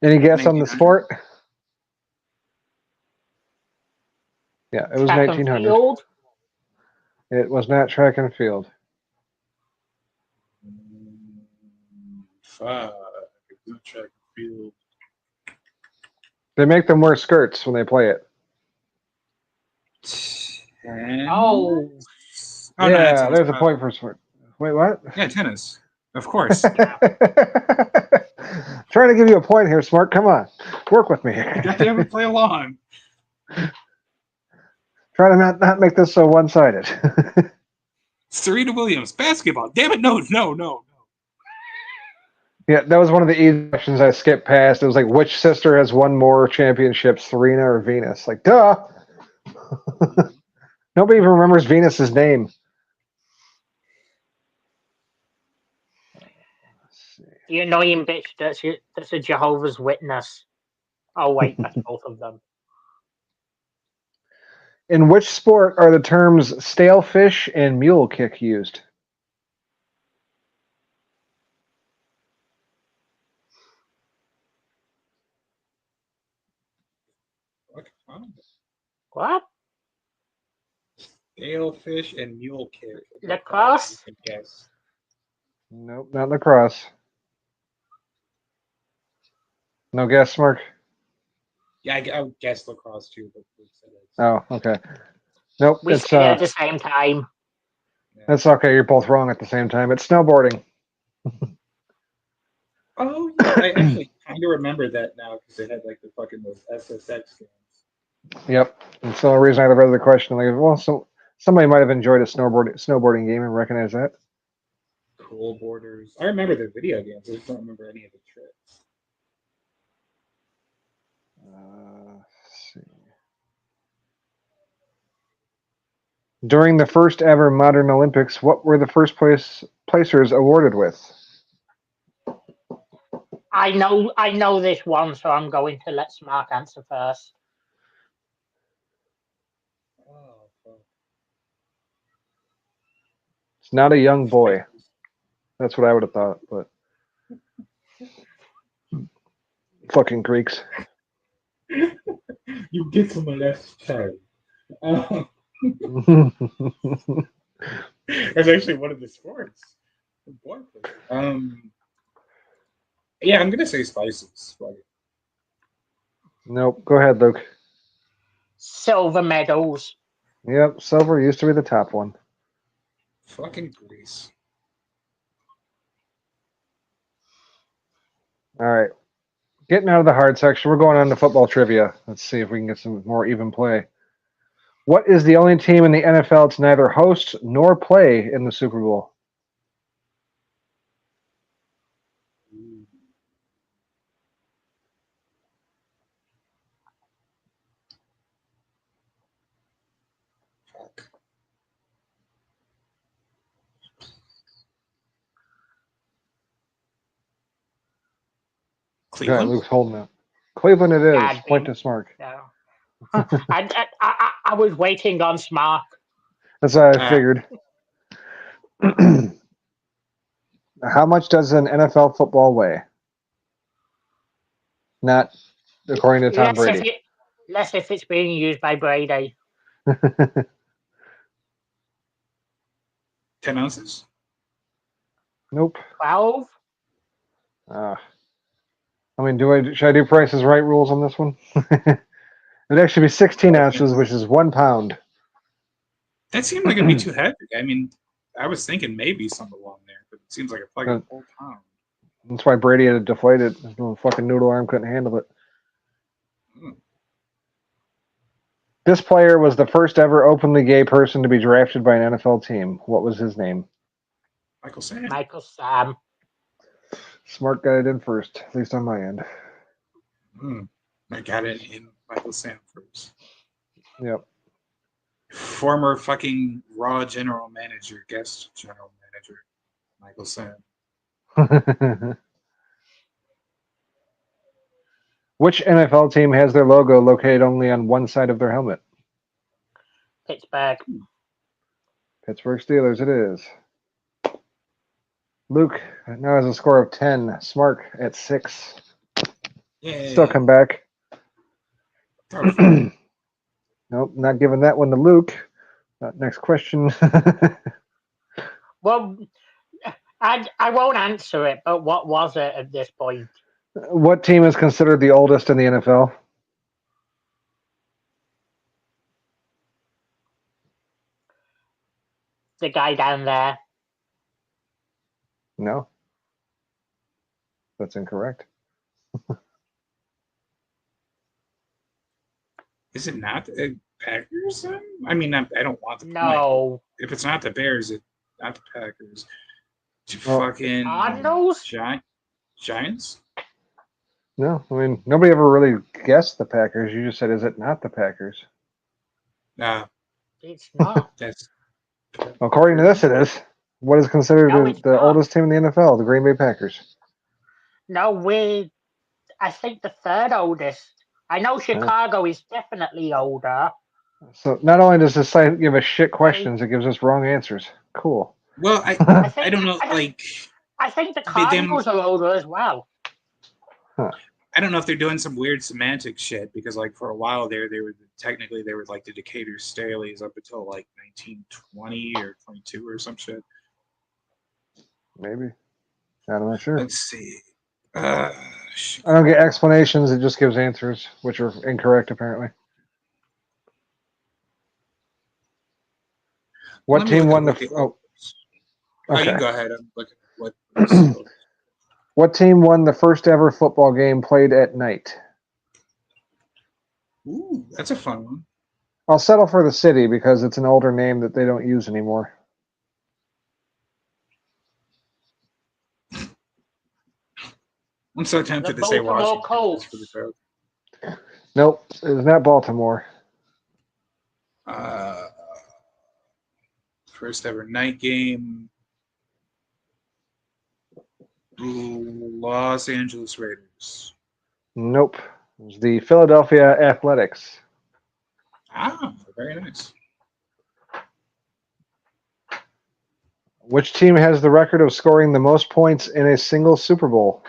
Any guess on the sport? Yeah, it was 1900. It was not track and field. Fuck. Track and field. They make them wear skirts when they play it. Oh. Yeah, there's a point for sport. Wait, what? Yeah, tennis. Of course. Trying to give you a point here, Smart. Come on. Work with me. You got to have it play along. Try to not make this so one-sided. Serena Williams, basketball. Damn it, no. Yeah, that was one of the easy questions I skipped past. It was like, which sister has won more championships, Serena or Venus? Like, duh. Nobody even remembers Venus's name. The annoying bitch that's a Jehovah's Witness. Oh wait, that's both of them. In which sport are the terms stale fish and mule kick used? What? Stale fish and mule kick. Lacrosse? Yes. Nope, not lacrosse. No guess, Mark? Yeah, I would guess lacrosse too, but Luke said it. Oh, okay. Nope, We it's said it at the same time. that's okay. You're both wrong at the same time. It's snowboarding. Oh, yeah. I actually kind of remember that now because they had like the fucking those SSX games. Yep. That's the only reason I read the question. Like, well, so somebody might have enjoyed a snowboarding game and recognize that. Cool borders. I remember the video games. I just don't remember any of the tricks. Let's see. During the first ever modern Olympics, what were the first placers awarded with? I know this one, so I'm going to let Smart answer first. Oh, fuck. It's not a young boy. That's what I would have thought, but fucking Greeks. You get to my left child. That's actually one of the sports. Yeah, I'm gonna say spices. Nope. Go ahead, Luke. Silver medals. Yep, silver used to be the top one. Fucking Greece. All right. Getting out of the hard section, we're going on to football trivia. Let's see if we can get some more even play. What is the only team in the NFL to neither host nor play in the Super Bowl? Cleveland. Okay, Luke's holding it. Cleveland it is. God, Point to Smart. No. I was waiting on Smart. That's what I figured. How much does an NFL football weigh? Not according to Tom Brady. Less if it's being used by Brady. 10 ounces. Nope. 12? I mean, should I do Price's Right rules on this one? It'd actually be 16 ounces, which is 1 pound. That seemed like it'd be too heavy. I mean, I was thinking maybe something along there, but it seems like a fucking whole pound. That's why Brady had to deflate it. His little fucking noodle arm couldn't handle it. This player was the first ever openly gay person to be drafted by an NFL team. What was his name? Michael Sam. Michael Sam. Smart got it in first, at least on my end. I got it in Michael Sam first. Yep. Former fucking Raw general manager, guest general manager, Michael Sam. Which NFL team has their logo located only on one side of their helmet? Pittsburgh. Pittsburgh Steelers it is. Luke now has a score of 10. Smart at 6. Yay. Still come back. Nope, not giving that one to Luke. Next question. Well, I won't answer it, but what was it at this point? What team is considered the oldest in the NFL? The guy down there. No. That's incorrect. Is it not the Packers? I mean, I don't want the No. If it's not the Bears, it's not the Packers. Fucking Cardinals? Giants? No, I mean, nobody ever really guessed the Packers. You just said, is it not the Packers? Nah. It's not. According to this, it is. What is considered No, it's the not. oldest team in the NFL? The Green Bay Packers. No, I think the third oldest. I know Chicago is definitely older. So not only does this site give us shit questions, it gives us wrong answers. Cool. Well, I don't know. Like, I think the they- Cardinals are older as well. I don't know if they're doing some weird semantic shit because, like, for a while there, they were like the Decatur Staleys up until like 1920 or 22 or some shit. Maybe. I'm not sure. Let's see. I don't get explanations. It just gives answers, which are incorrect apparently. What team won the? You go ahead. I'm looking at what. What team won the first ever football game played at night? Ooh, that's a fun one. I'll settle for the city because it's an older name that they don't use anymore. I'm so tempted to say Washington. Just for the joke. Nope, it's not Baltimore. First ever night game. Los Angeles Raiders. Nope, it was the Philadelphia Athletics. Ah, very nice. Which team has the record of scoring the most points in a single Super Bowl?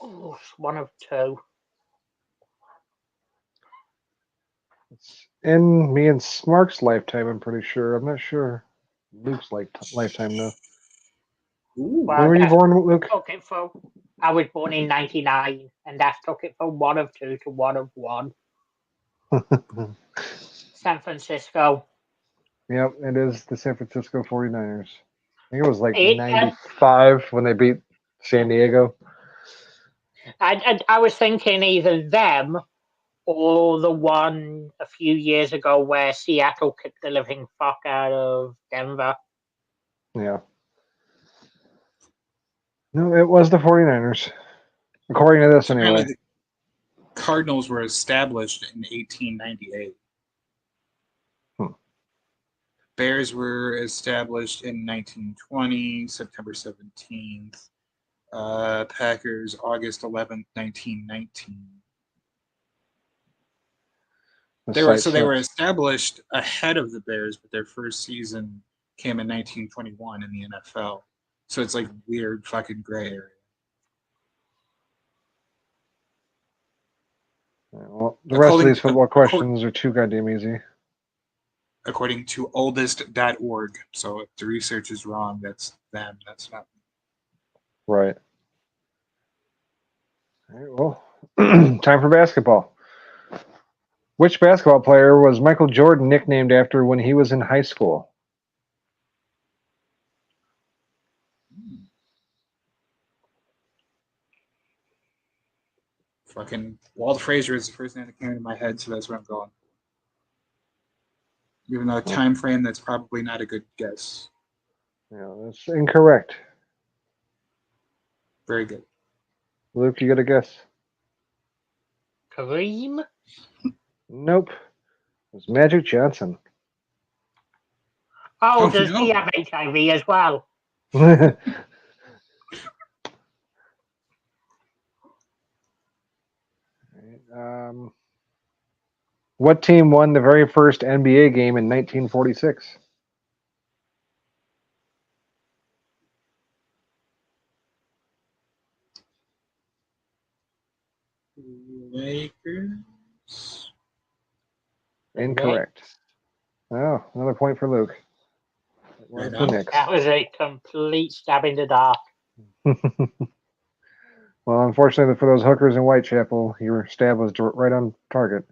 Oh, it's one of two. It's in me and Smark's lifetime, I'm pretty sure. I'm not sure Luke's lifetime, though. Ooh. When were you born, Luke? I was born in 99, and that took it from one of two to one of one. San Francisco. Yep, it is the San Francisco 49ers. I think it was like 95 when they beat San Diego. I was thinking either them or the one a few years ago where Seattle kicked the living fuck out of Denver. Yeah. No, it was the 49ers. According to this, anyway. The Cardinals were established in 1898. Bears were established in 1920, September 17th. Packers, August 11th, 1919. They were established ahead of the Bears, but their first season came in 1921 in the NFL. So it's like weird fucking gray area. Well, the rest of these football questions are too goddamn easy. According to oldest.org. So if the research is wrong, that's them. That's not me. Right. All right, well, time for basketball. Which basketball player was Michael Jordan nicknamed after when he was in high school? Fucking Walt Frazier is the first name that came into my head, so that's where I'm going. Even though a time frame, that's probably not a good guess. Yeah, that's incorrect. Very good. Luke, you got a guess? Kareem? Nope. It was Magic Johnson. Oh, does he have HIV as well? What team won the very first NBA game in 1946? Lakers? Incorrect. Oh, another point for Luke. That was a complete stab in the dark. Well, unfortunately for those hookers in Whitechapel, your stab was right on target.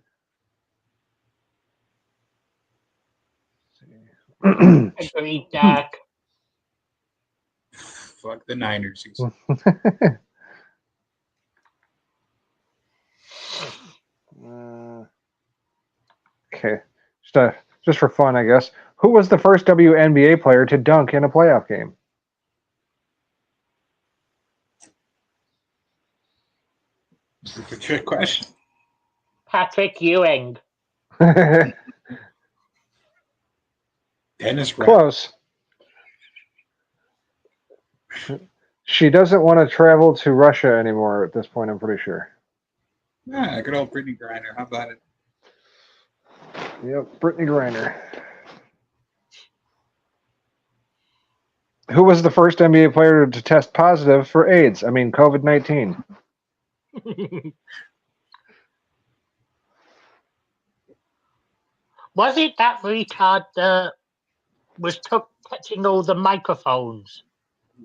Agreed, Dark. Fuck the Niners. Okay, just for fun, I guess. Who was the first WNBA player to dunk in a playoff game? That's a trick question. Patrick Ewing. Dennis Rodman. Close. She doesn't want to travel to Russia anymore at this point, I'm pretty sure. Ah, good old Brittany Griner. How about it? Yep, Brittany Griner. Who was the first NBA player to test positive for AIDS? I mean, COVID-19. Was it that retard that was touching all the microphones?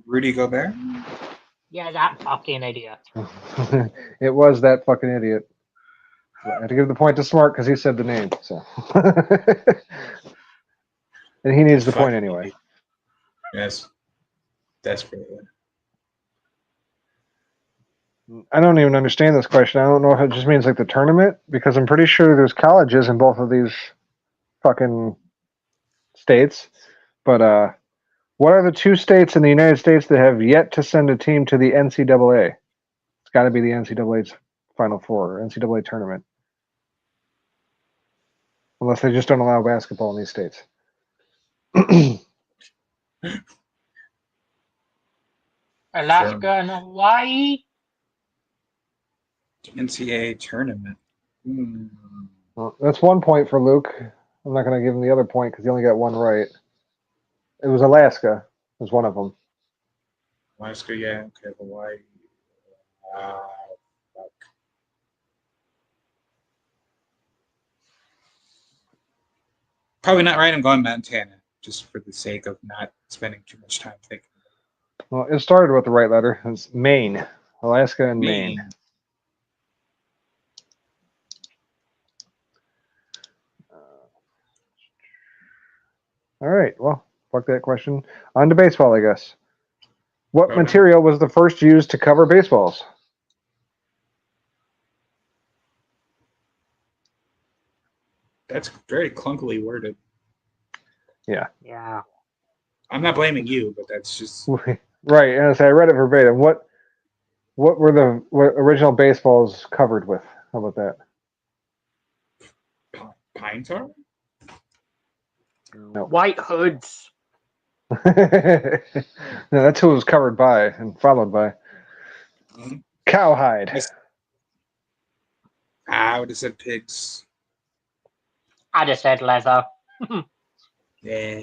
Rudy Gobert? Yeah, that fucking idiot. It was that fucking idiot. I had to give the point to Smart because he said the name. So, and he needs the point anyway. Yes. Desperately. I don't even understand this question. I don't know if it just means like the tournament, because I'm pretty sure there's colleges in both of these fucking states. But what are the two states in the United States that have yet to send a team to the NCAA? It's got to be the NCAA's Final Four, or NCAA tournament. Unless they just don't allow basketball in these states. Alaska and Hawaii? NCAA tournament. Well, that's 1 point for Luke. I'm not going to give him the other point because he only got one right. It was Alaska. Was one of them. Alaska, yeah. Okay, Hawaii. Fuck. Probably not right. I'm going Montana, just for the sake of not spending too much time thinking. Well, it started with the right letter. It's Maine. Alaska and Maine. All right. Well, fuck that question. On to baseball, I guess. What Okay. material was the first used to cover baseballs? That's very clunkily worded. Yeah. Yeah. I'm not blaming you, but that's just Right. And I read it verbatim. What were the original baseballs covered with? How about that? pine tar. No. White hoods. No, that's who it was covered by and followed by. Mhm. Cowhide. I would have said pigs. I'd have said leather. Yeah.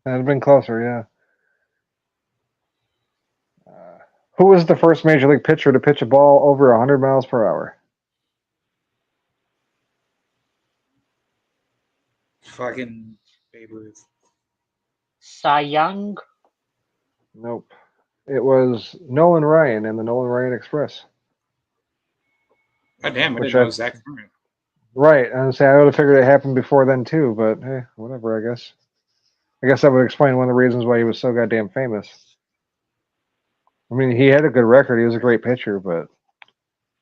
That'd have been closer, yeah. Who was the first major league pitcher to pitch a ball over 100 miles per hour? Fucking Babe Ruth. Cy Young. Nope. It was Nolan Ryan and the Nolan Ryan Express. God damn, I Which didn't know it was that current. Right. I would say I would have figured it happened before then too, but hey, whatever, I guess. I guess that would explain one of the reasons why he was so goddamn famous. I mean, he had a good record. He was a great pitcher, but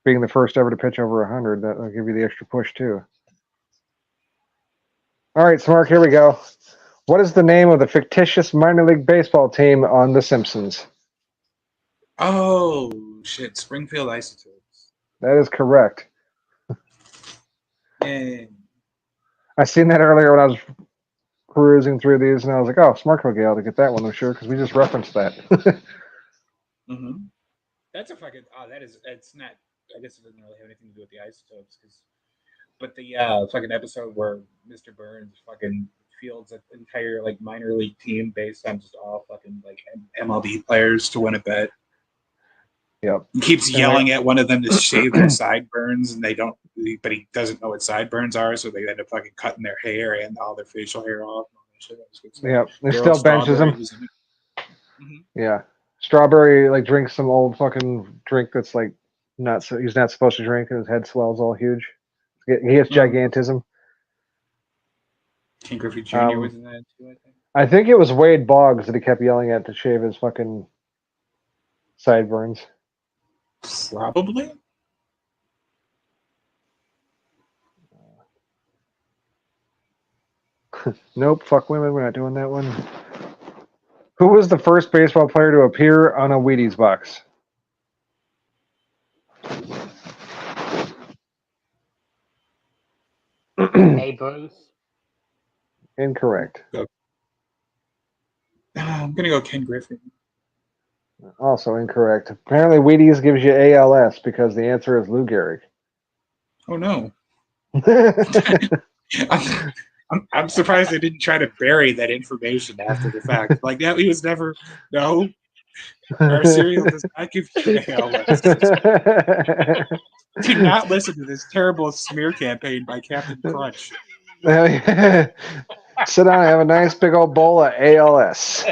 being the first ever to pitch over 100, that'll give you the extra push too. All right, Smark, here we go. What is the name of the fictitious minor league baseball team on The Simpsons? Oh shit! Springfield Isotopes. That is correct. Yeah. I seen that earlier when I was perusing through these, and I was like, "Oh, Smark will be able to get that one, I'm sure," because we just referenced that. Mm-hmm. That's a fucking. Oh, that is. It's not. I guess it doesn't really have anything to do with the isotopes, but the fucking episode where Mr. Burns fucking fields an entire like minor league team based on just all fucking like MLB players to win a bet. Yep. He keeps yelling at one of them to shave their sideburns, and but he doesn't know what sideburns are, so they end up fucking cutting their hair and all their facial hair off. Yep. They Girl still benches Strawberry him. was in it. Mhm. Yeah. Strawberry like drinks some old fucking drink that's like not so he's not supposed to drink, and his head swells all huge. He has gigantism. King Griffey Jr. was in that too, I think. I think it was Wade Boggs that he kept yelling at to shave his fucking sideburns. Probably. Nope, fuck women, we're not doing that one. Who was the first baseball player to appear on a Wheaties box? Babe Ruth. Incorrect. Go. I'm gonna go Ken Griffey. Also incorrect. Apparently, Wheaties gives you ALS because the answer is Lou Gehrig. Oh no. I'm surprised they didn't try to bury that information after the fact. Like, no, he was never. No, our cereal does not give you ALS. Do not listen to this terrible smear campaign by Captain Crunch. Sit down and have a nice big old bowl of ALS.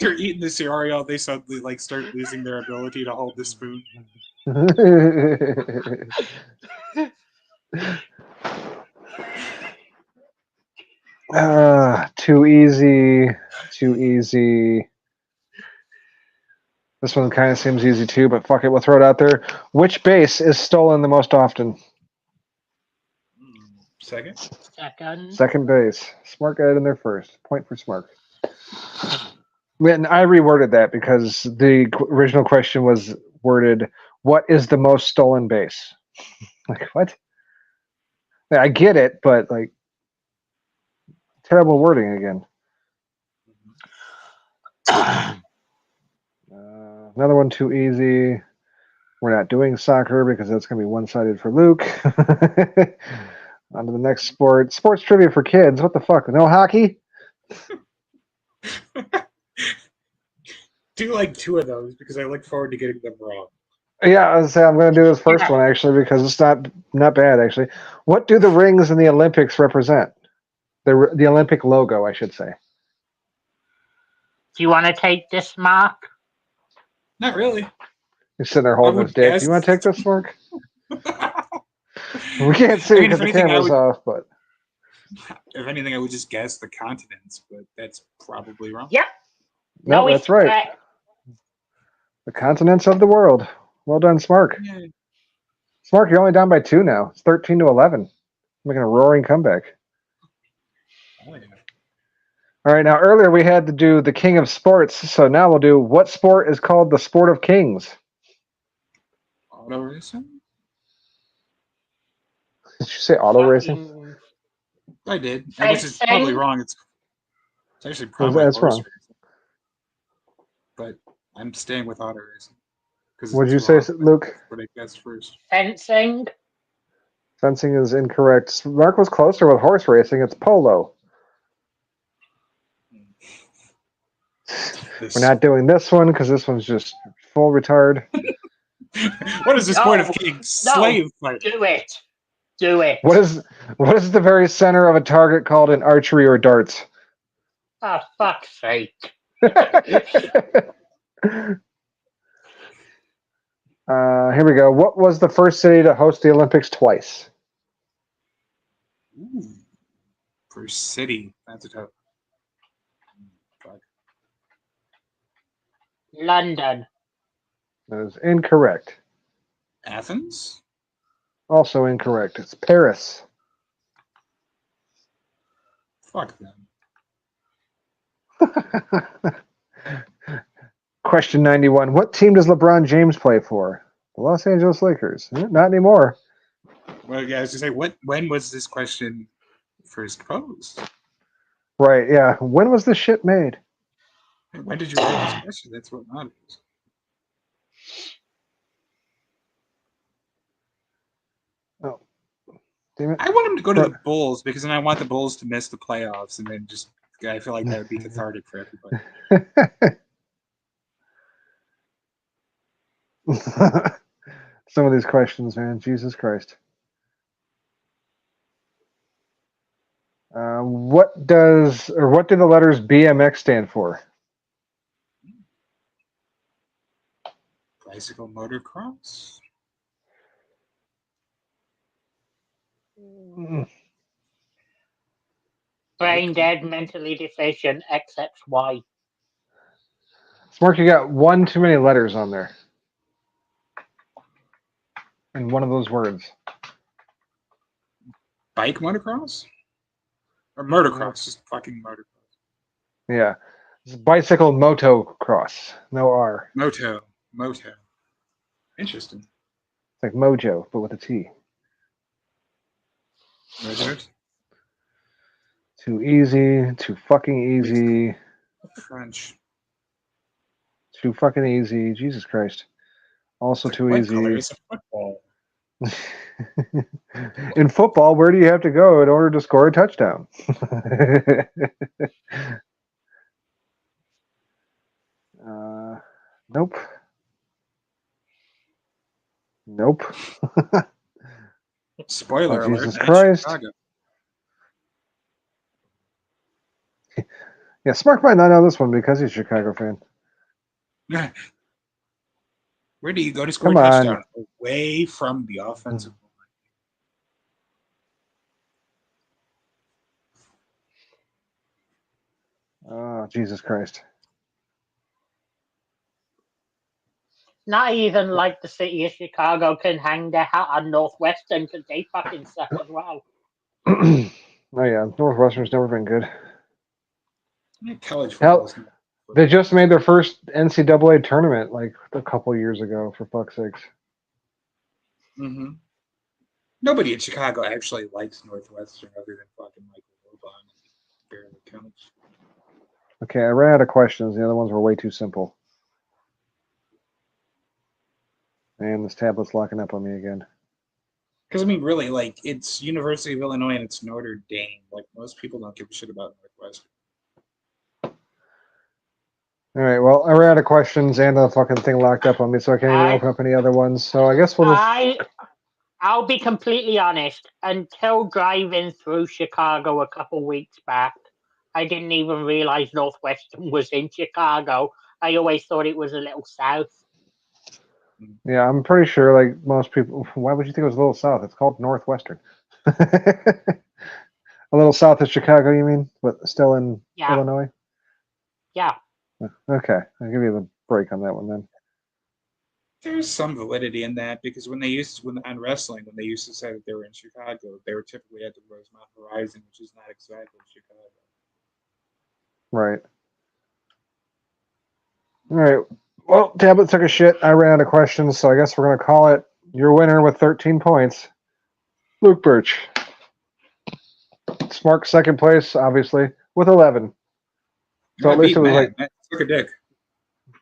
They're eating the cereal. They suddenly start losing their ability to hold the spoon. Too easy. Too easy. This one kind of seems easy too, but fuck it, we'll throw it out there. Which base is stolen the most often? Second. Second base. Smart got it in there first. Point for Smart. And I reworded that because the original question was worded, what is the most stolen base? Like, what? I get it, but like, terrible wording again. Another one too easy. We're not doing soccer because that's going to be one-sided for Luke. On to the next sport. Sports trivia for kids. What the fuck? No hockey? Do like two of those because I look forward to getting them wrong. Yeah, I was saying I'm going to do this first one actually because it's not bad actually. What do the rings in the Olympics represent? The Olympic logo, I should say. Do you want to take this, Mark? Not really. He's sitting there holding his dick. Do you want to take this, Mark? We can't see because the camera's off, but if anything, I would just guess the continents, but that's probably wrong. Yep. No, that's right. Correct. The continents of the world. Well done, Smark. Yeah. Smark, you're only down by 2 now. It's 13-11. Making a roaring comeback. Oh, yeah. All right, now earlier we had to do the king of sports, so now we'll do what sport is called the sport of kings? Auto racing? Did you say auto racing? I did. Which is probably wrong. It's actually probably That's wrong. Racing. But I'm staying with auto racing. What did you say, Luke? That's what I guessed first. Fencing. Fencing is incorrect. Mark was closer with horse racing. It's polo. We're not doing this one because this one's just full retard. What is this point of king? Slave fight. Do it. Do it. What is the very center of a target called in archery or darts? Oh, fuck's sake. Here we go. What was the first city to host the Olympics twice? Ooh. First city. That's a tough. London. That is incorrect. Athens? Also incorrect. It's Paris. Fuck them. Question 91. What team does LeBron James play for? The Los Angeles Lakers. Not anymore. Well, yeah, I was going to say, when was this question first posed? Right, yeah. When was this shit made? When did you write this question? That's what matters. Oh, damn it. I want him to go to the Bulls because then I want the Bulls to miss the playoffs, and then just I feel like that would be cathartic for everybody. Some of these questions, man. Jesus Christ. What do the letters BMX stand for? Bicycle motocross? Brain dead, mentally deficient, XXY. Mark, you got one too many letters on there. In one of those words. Bike motocross? Or motocross, just fucking motocross. Yeah. It's bicycle motocross. No R. Moto. Interesting. It's like mojo, but with a T. Mojo? Too easy. Too fucking easy. French. Too fucking easy. Jesus Christ. Also It's like, too what easy. color is a football? In football, where do you have to go in order to score a touchdown? Nope. Nope. Spoiler Oh, alert. Jesus that's Christ. Chicago. Yeah, Smark might not know this one because he's a Chicago fan. Where do you go to score Come a on. touchdown? Away from the offensive line. Oh, Jesus Christ. Not even like the city of Chicago can hang their hat on Northwestern because they fucking suck as well. Oh, yeah. Northwestern's never been good. College Hell, football. they just made their first NCAA tournament like a couple years ago, for fuck's sakes. Mm-hmm. Nobody in Chicago actually likes Northwestern other than fucking Michael Wilbon. Barely counts. Okay, I ran out of questions. The other ones were way too simple. And this tablet's locking up on me again. Because, I mean, really, like, it's University of Illinois and it's Notre Dame. Like, most people don't give a shit about Northwestern. All right, well, I ran out of questions and the fucking thing locked up on me, so I can't even open up any other ones. So I guess we'll just... I'll be completely honest. Until driving through Chicago a couple weeks back, I didn't even realize Northwestern was in Chicago. I always thought it was a little south. Yeah, I'm pretty sure, like, most people... Why would you think it was a little south? It's called Northwestern. A little south of Chicago, you mean? But still in Illinois? Yeah. Okay, I'll give you the break on that one then. There's some validity in that because when they on wrestling, when they used to say that they were in Chicago, they were typically at the Rosemont Horizon, which is not exactly Chicago. Right. All right. Well, Tablet took a shit. I ran out of questions, so I guess we're going to call it your winner with 13 points, Luke Birch. Smart second place, obviously, with 11. So at least it was like... Matt took a dick.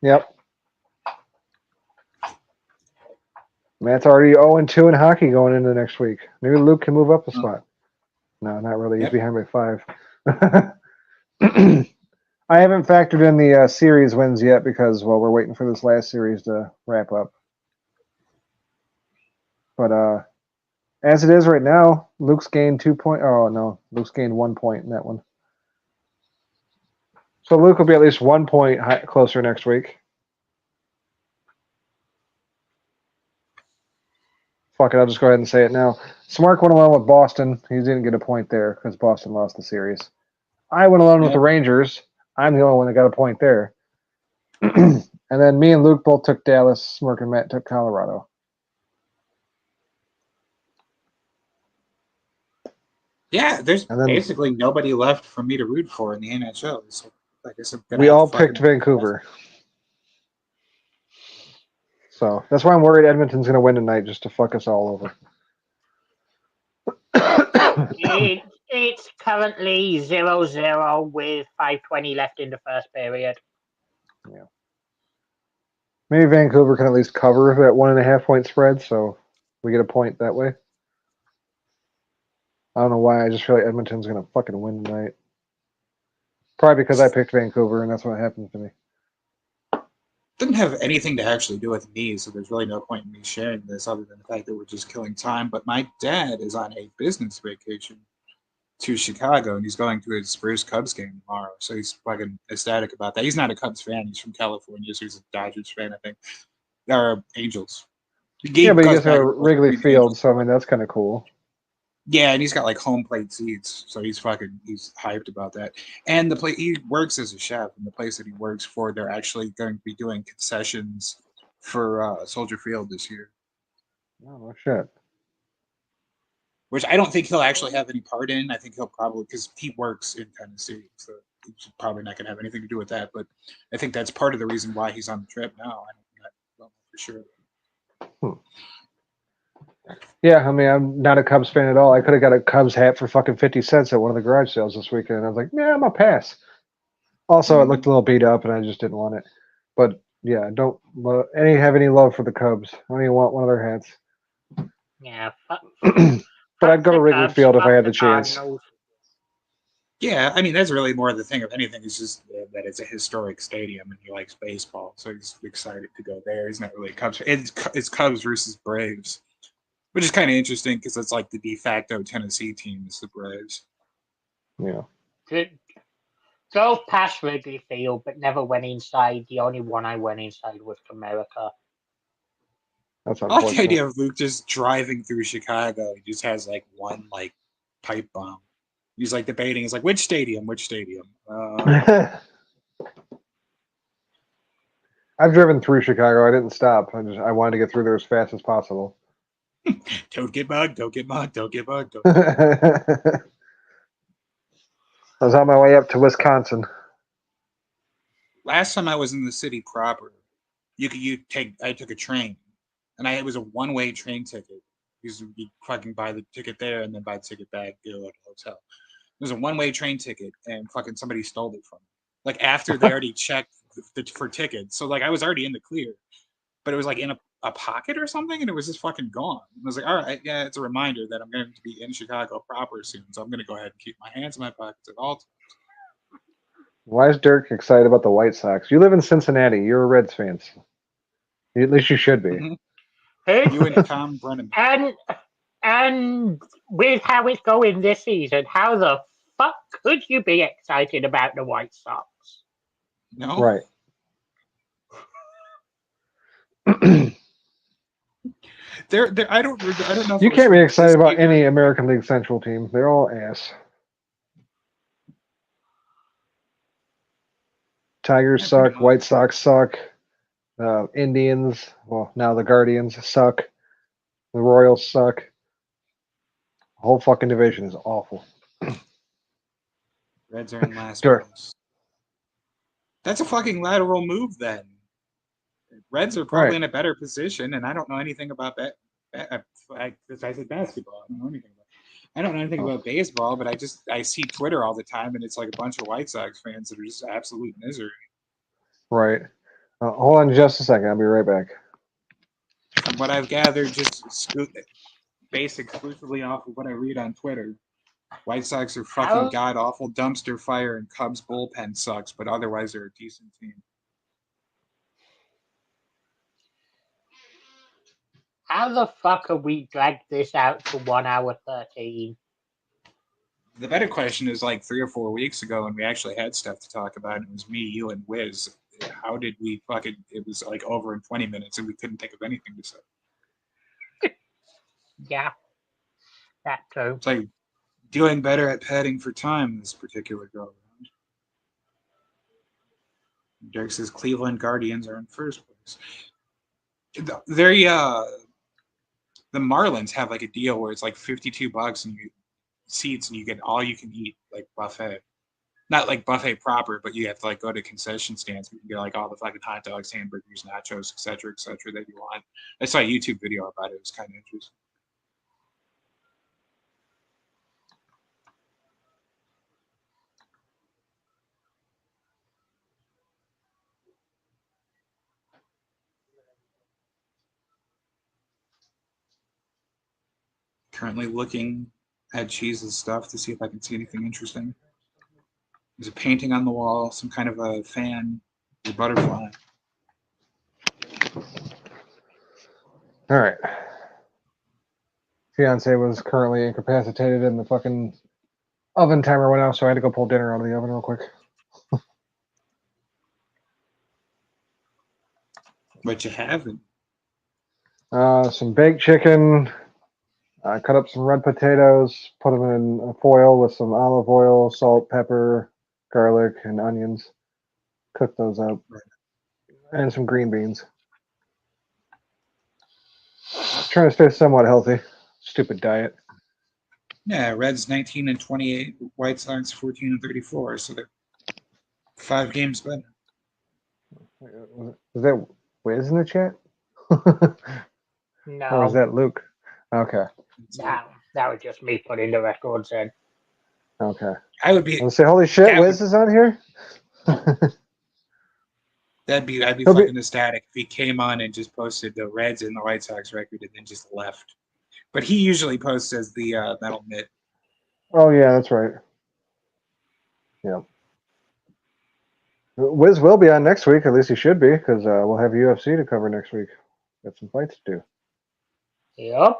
Yep. Matt's already 0-2 in hockey going into next week. Maybe Luke can move up a spot. No, not really. He's behind by 5. I haven't factored in the series wins yet because, well, we're waiting for this last series to wrap up. But as it is right now, Luke's gained 2 points. Oh, no. Luke's gained 1 point in that one. So Luke will be at least 1 point closer next week. Fuck it, I'll just go ahead and say it now. Smart went along with Boston. He didn't get a point there because Boston lost the series. I went along with the Rangers. I'm the only one that got a point there. And then me and Luke both took Dallas. Smirk and Matt took Colorado. Yeah, there's basically nobody left for me to root for in the NHL. So, like I said, we all picked Vancouver. So that's why I'm worried Edmonton's going to win tonight just to fuck us all over. It's currently 0-0 with 5:20 left in the first period. Yeah. Maybe Vancouver can at least cover that 1.5 point spread, so we get a point that way. I don't know why. I just feel like Edmonton's going to fucking win tonight. Probably because I picked Vancouver, and that's what happens to me. Doesn't have anything to actually do with me, so there's really no point in me sharing this other than the fact that we're just killing time. But my dad is on a business vacation to Chicago, and he's going to his Spurs Cubs game tomorrow, so he's fucking ecstatic about that. He's not a Cubs fan. He's from California, so he's a Dodgers fan, I think. Or Angels. Yeah, but you guys have Wrigley Field, so I mean, that's kind of cool. Yeah, and he's got like home plate seats, so he's hyped about that. And he works as a chef, and the place that he works for, they're actually going to be doing concessions for Soldier Field this year. Oh, no shit. Which I don't think he'll actually have any part in. I think he'll probably, because he works in Tennessee, so he's probably not going to have anything to do with that. But I think that's part of the reason why he's on the trip now. I don't know for sure. Yeah, I mean, I'm not a Cubs fan at all. I could have got a Cubs hat for fucking 50 cents at one of the garage sales this weekend. I was like, yeah, I'm a pass. Also, it looked a little beat up, and I just didn't want it. But yeah, I don't have any love for the Cubs. I don't even want one of their hats. Yeah. But I'd go to the Wrigley Cubs, Field if I fuck had the the chance. Cardinals. Yeah, I mean that's really more the thing of anything. It's just that it's a historic stadium and he likes baseball, so he's excited to go there. He's not really a Cubs fan. It's Cubs versus Braves, which is kind of interesting because it's like the de facto Tennessee team is the Braves. Yeah. Good. Drove past Wrigley Field, but never went inside. The only one I went inside was Comerica. That's I like the unfortunate. idea of Luke just driving through Chicago. He just has like one like pipe bomb. He's like debating. He's like, which stadium? Which stadium? I've driven through Chicago. I didn't stop. I wanted to get through there as fast as possible. Don't get mugged. Don't get mugged. Don't get mugged. Don't I get mugged. was on my way up to Wisconsin. Last time I was in the city proper, I took a train, and it was a one-way train ticket. You fucking buy the ticket there and then buy the ticket back, go to the hotel. It was a one-way train ticket, and fucking somebody stole it from me. Like after they already checked for tickets, so like I was already in the clear, but it was like in a pocket or something, and it was just fucking gone. I was like, all right, yeah, it's a reminder that I'm going to be in Chicago proper soon, so I'm going to go ahead and keep my hands in my pockets at all times. Why is Dirk excited about the White Sox? You live in Cincinnati. You're a Reds fan. At least you should be. Mm-hmm. Hey, You and Tom Brennan. And with how it's going this season, how the fuck could you be excited about the White Sox? No, Right. I don't know. If You it was can't be from excited this about paper. any American League Central team. They're all ass. Tigers Yeah, pretty suck. much. White Sox suck. Indians, well, now the Guardians suck. The Royals suck. The whole fucking division is awful. Reds are in last Sure. place. That's a fucking lateral move then. Reds are probably Right. in a better position, and I don't know anything about that. I said basketball. I don't know anything about. I don't know anything about baseball, but I see Twitter all the time, and it's like a bunch of White Sox fans that are just absolute misery. Right. Hold on just a second. I'll be right back. From what I've gathered, just based exclusively off of what I read on Twitter, White Sox are fucking god awful dumpster fire, and Cubs bullpen sucks, but otherwise they're a decent team. How the fuck have we dragged this out to 1 hour 13? The better question is like 3 or 4 weeks ago when we actually had stuff to talk about. And it was me, you, and Wiz. How did we fucking? It was like over in 20 minutes, and we couldn't think of anything to say. Yeah, that too. It's like doing better at padding for time this particular go around. Derek says Cleveland Guardians are in first place. The Marlins have like a deal where it's like $52 and you seats and you get all you can eat like buffet. Not like buffet proper, but you have to like go to concession stands. You can get like all the fucking hot dogs, hamburgers, nachos, etc., that you want. I saw a YouTube video about it. It was kind of interesting. Currently looking at Cheese's stuff to see if I can see anything interesting. There's a painting on the wall, some kind of a fan, a butterfly. All right. Fiance was currently incapacitated and the fucking oven timer went off, so I had to go pull dinner out of the oven real quick. What you having? Some baked chicken. I cut up some red potatoes, put them in a foil with some olive oil, salt, pepper, garlic, and onions. Cook those up. And some green beans. Trying to stay somewhat healthy. Stupid diet. Yeah, Reds 19 and 28, White Sox 14 and 34, so they're 5 games better. Was that Wiz in the chat? No. Or was that Luke? Okay. That was just me putting the records in. Okay. I would be. Let's say, holy shit, That would- Wiz is on here. I'd be He'll be- fucking ecstatic if he came on and just posted the Reds and the White Sox record and then just left. But he usually posts as the Metal Mitt. Oh yeah, that's right. Yeah. Wiz will be on next week. At least he should be, because we'll have UFC to cover next week. Got some fights to do. Yep.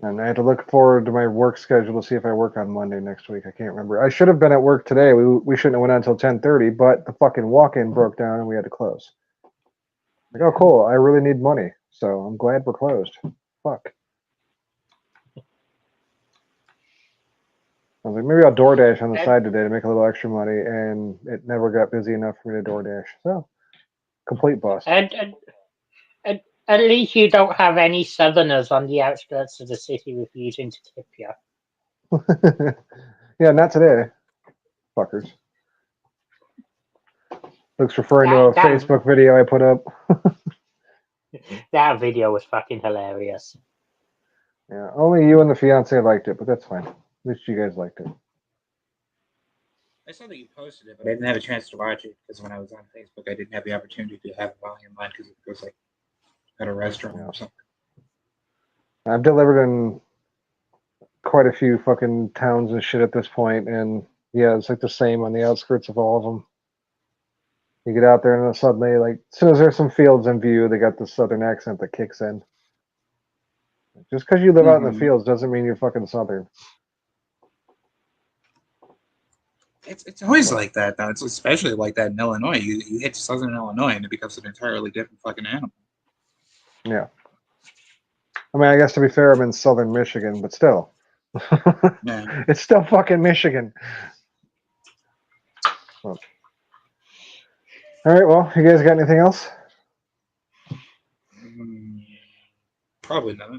And I had to look forward to my work schedule to see if I work on Monday next week. I can't remember. I should have been at work today. We shouldn't have went on until 10:30, but the fucking walk-in broke down and we had to close. Like, oh, cool. I really need money, so I'm glad we're closed. Fuck. I was like, maybe I'll DoorDash on the side today to make a little extra money, and it never got busy enough for me to DoorDash. So, complete bust. At least you don't have any Southerners on the outskirts of the city refusing to tip you. Yeah, not today. Fuckers. Luke's referring to a Facebook video I put up. That video was fucking hilarious. Yeah, only you and the fiance liked it, but that's fine. At least you guys liked it. I saw that you posted it, but I didn't have a chance to watch it because when I was on Facebook, I didn't have the opportunity to have volume on because it was like at a restaurant or something. I've delivered in quite a few fucking towns and shit at this point, and yeah, it's like the same on the outskirts of all of them. You get out there and then suddenly, like, as soon as there's some fields in view, they got this southern accent that kicks in. Just because you live out in the fields doesn't mean you're fucking southern. It's always like that, though. It's especially like that in Illinois. You hit southern Illinois and it becomes an entirely different fucking animal. Yeah. I mean, I guess to be fair, I'm in southern Michigan, but still. Yeah. It's still fucking Michigan. Well. All right, well, you guys got anything else? Probably not.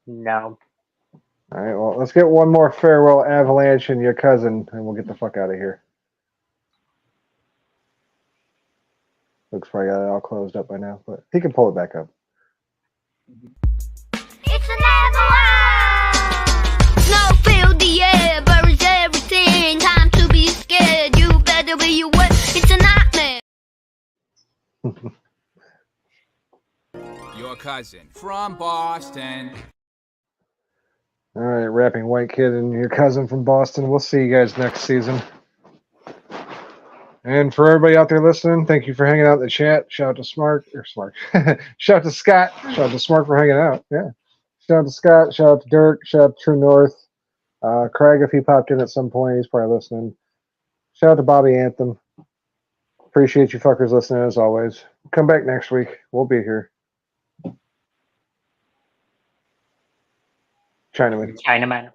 No. All right, well, let's get one more farewell Avalanche and your cousin, and we'll get the fuck out of here. Looks probably got it all closed up by now, but he can pull it back up. It's an avalanche! Snow filled the air, buries everything. Time to be scared. You better be aware. It's a nightmare. Your cousin from Boston. All right, rapping white kid and your cousin from Boston. We'll see you guys next season. And for everybody out there listening, thank you for hanging out in the chat. Shout out to Smart. Shout out to Scott. Shout out to Smart for hanging out. Yeah. Shout out to Scott. Shout out to Dirk. Shout out to True North. Craig, if he popped in at some point, he's probably listening. Shout out to Bobby Anthem. Appreciate you fuckers listening as always. Come back next week. We'll be here. Chinaman.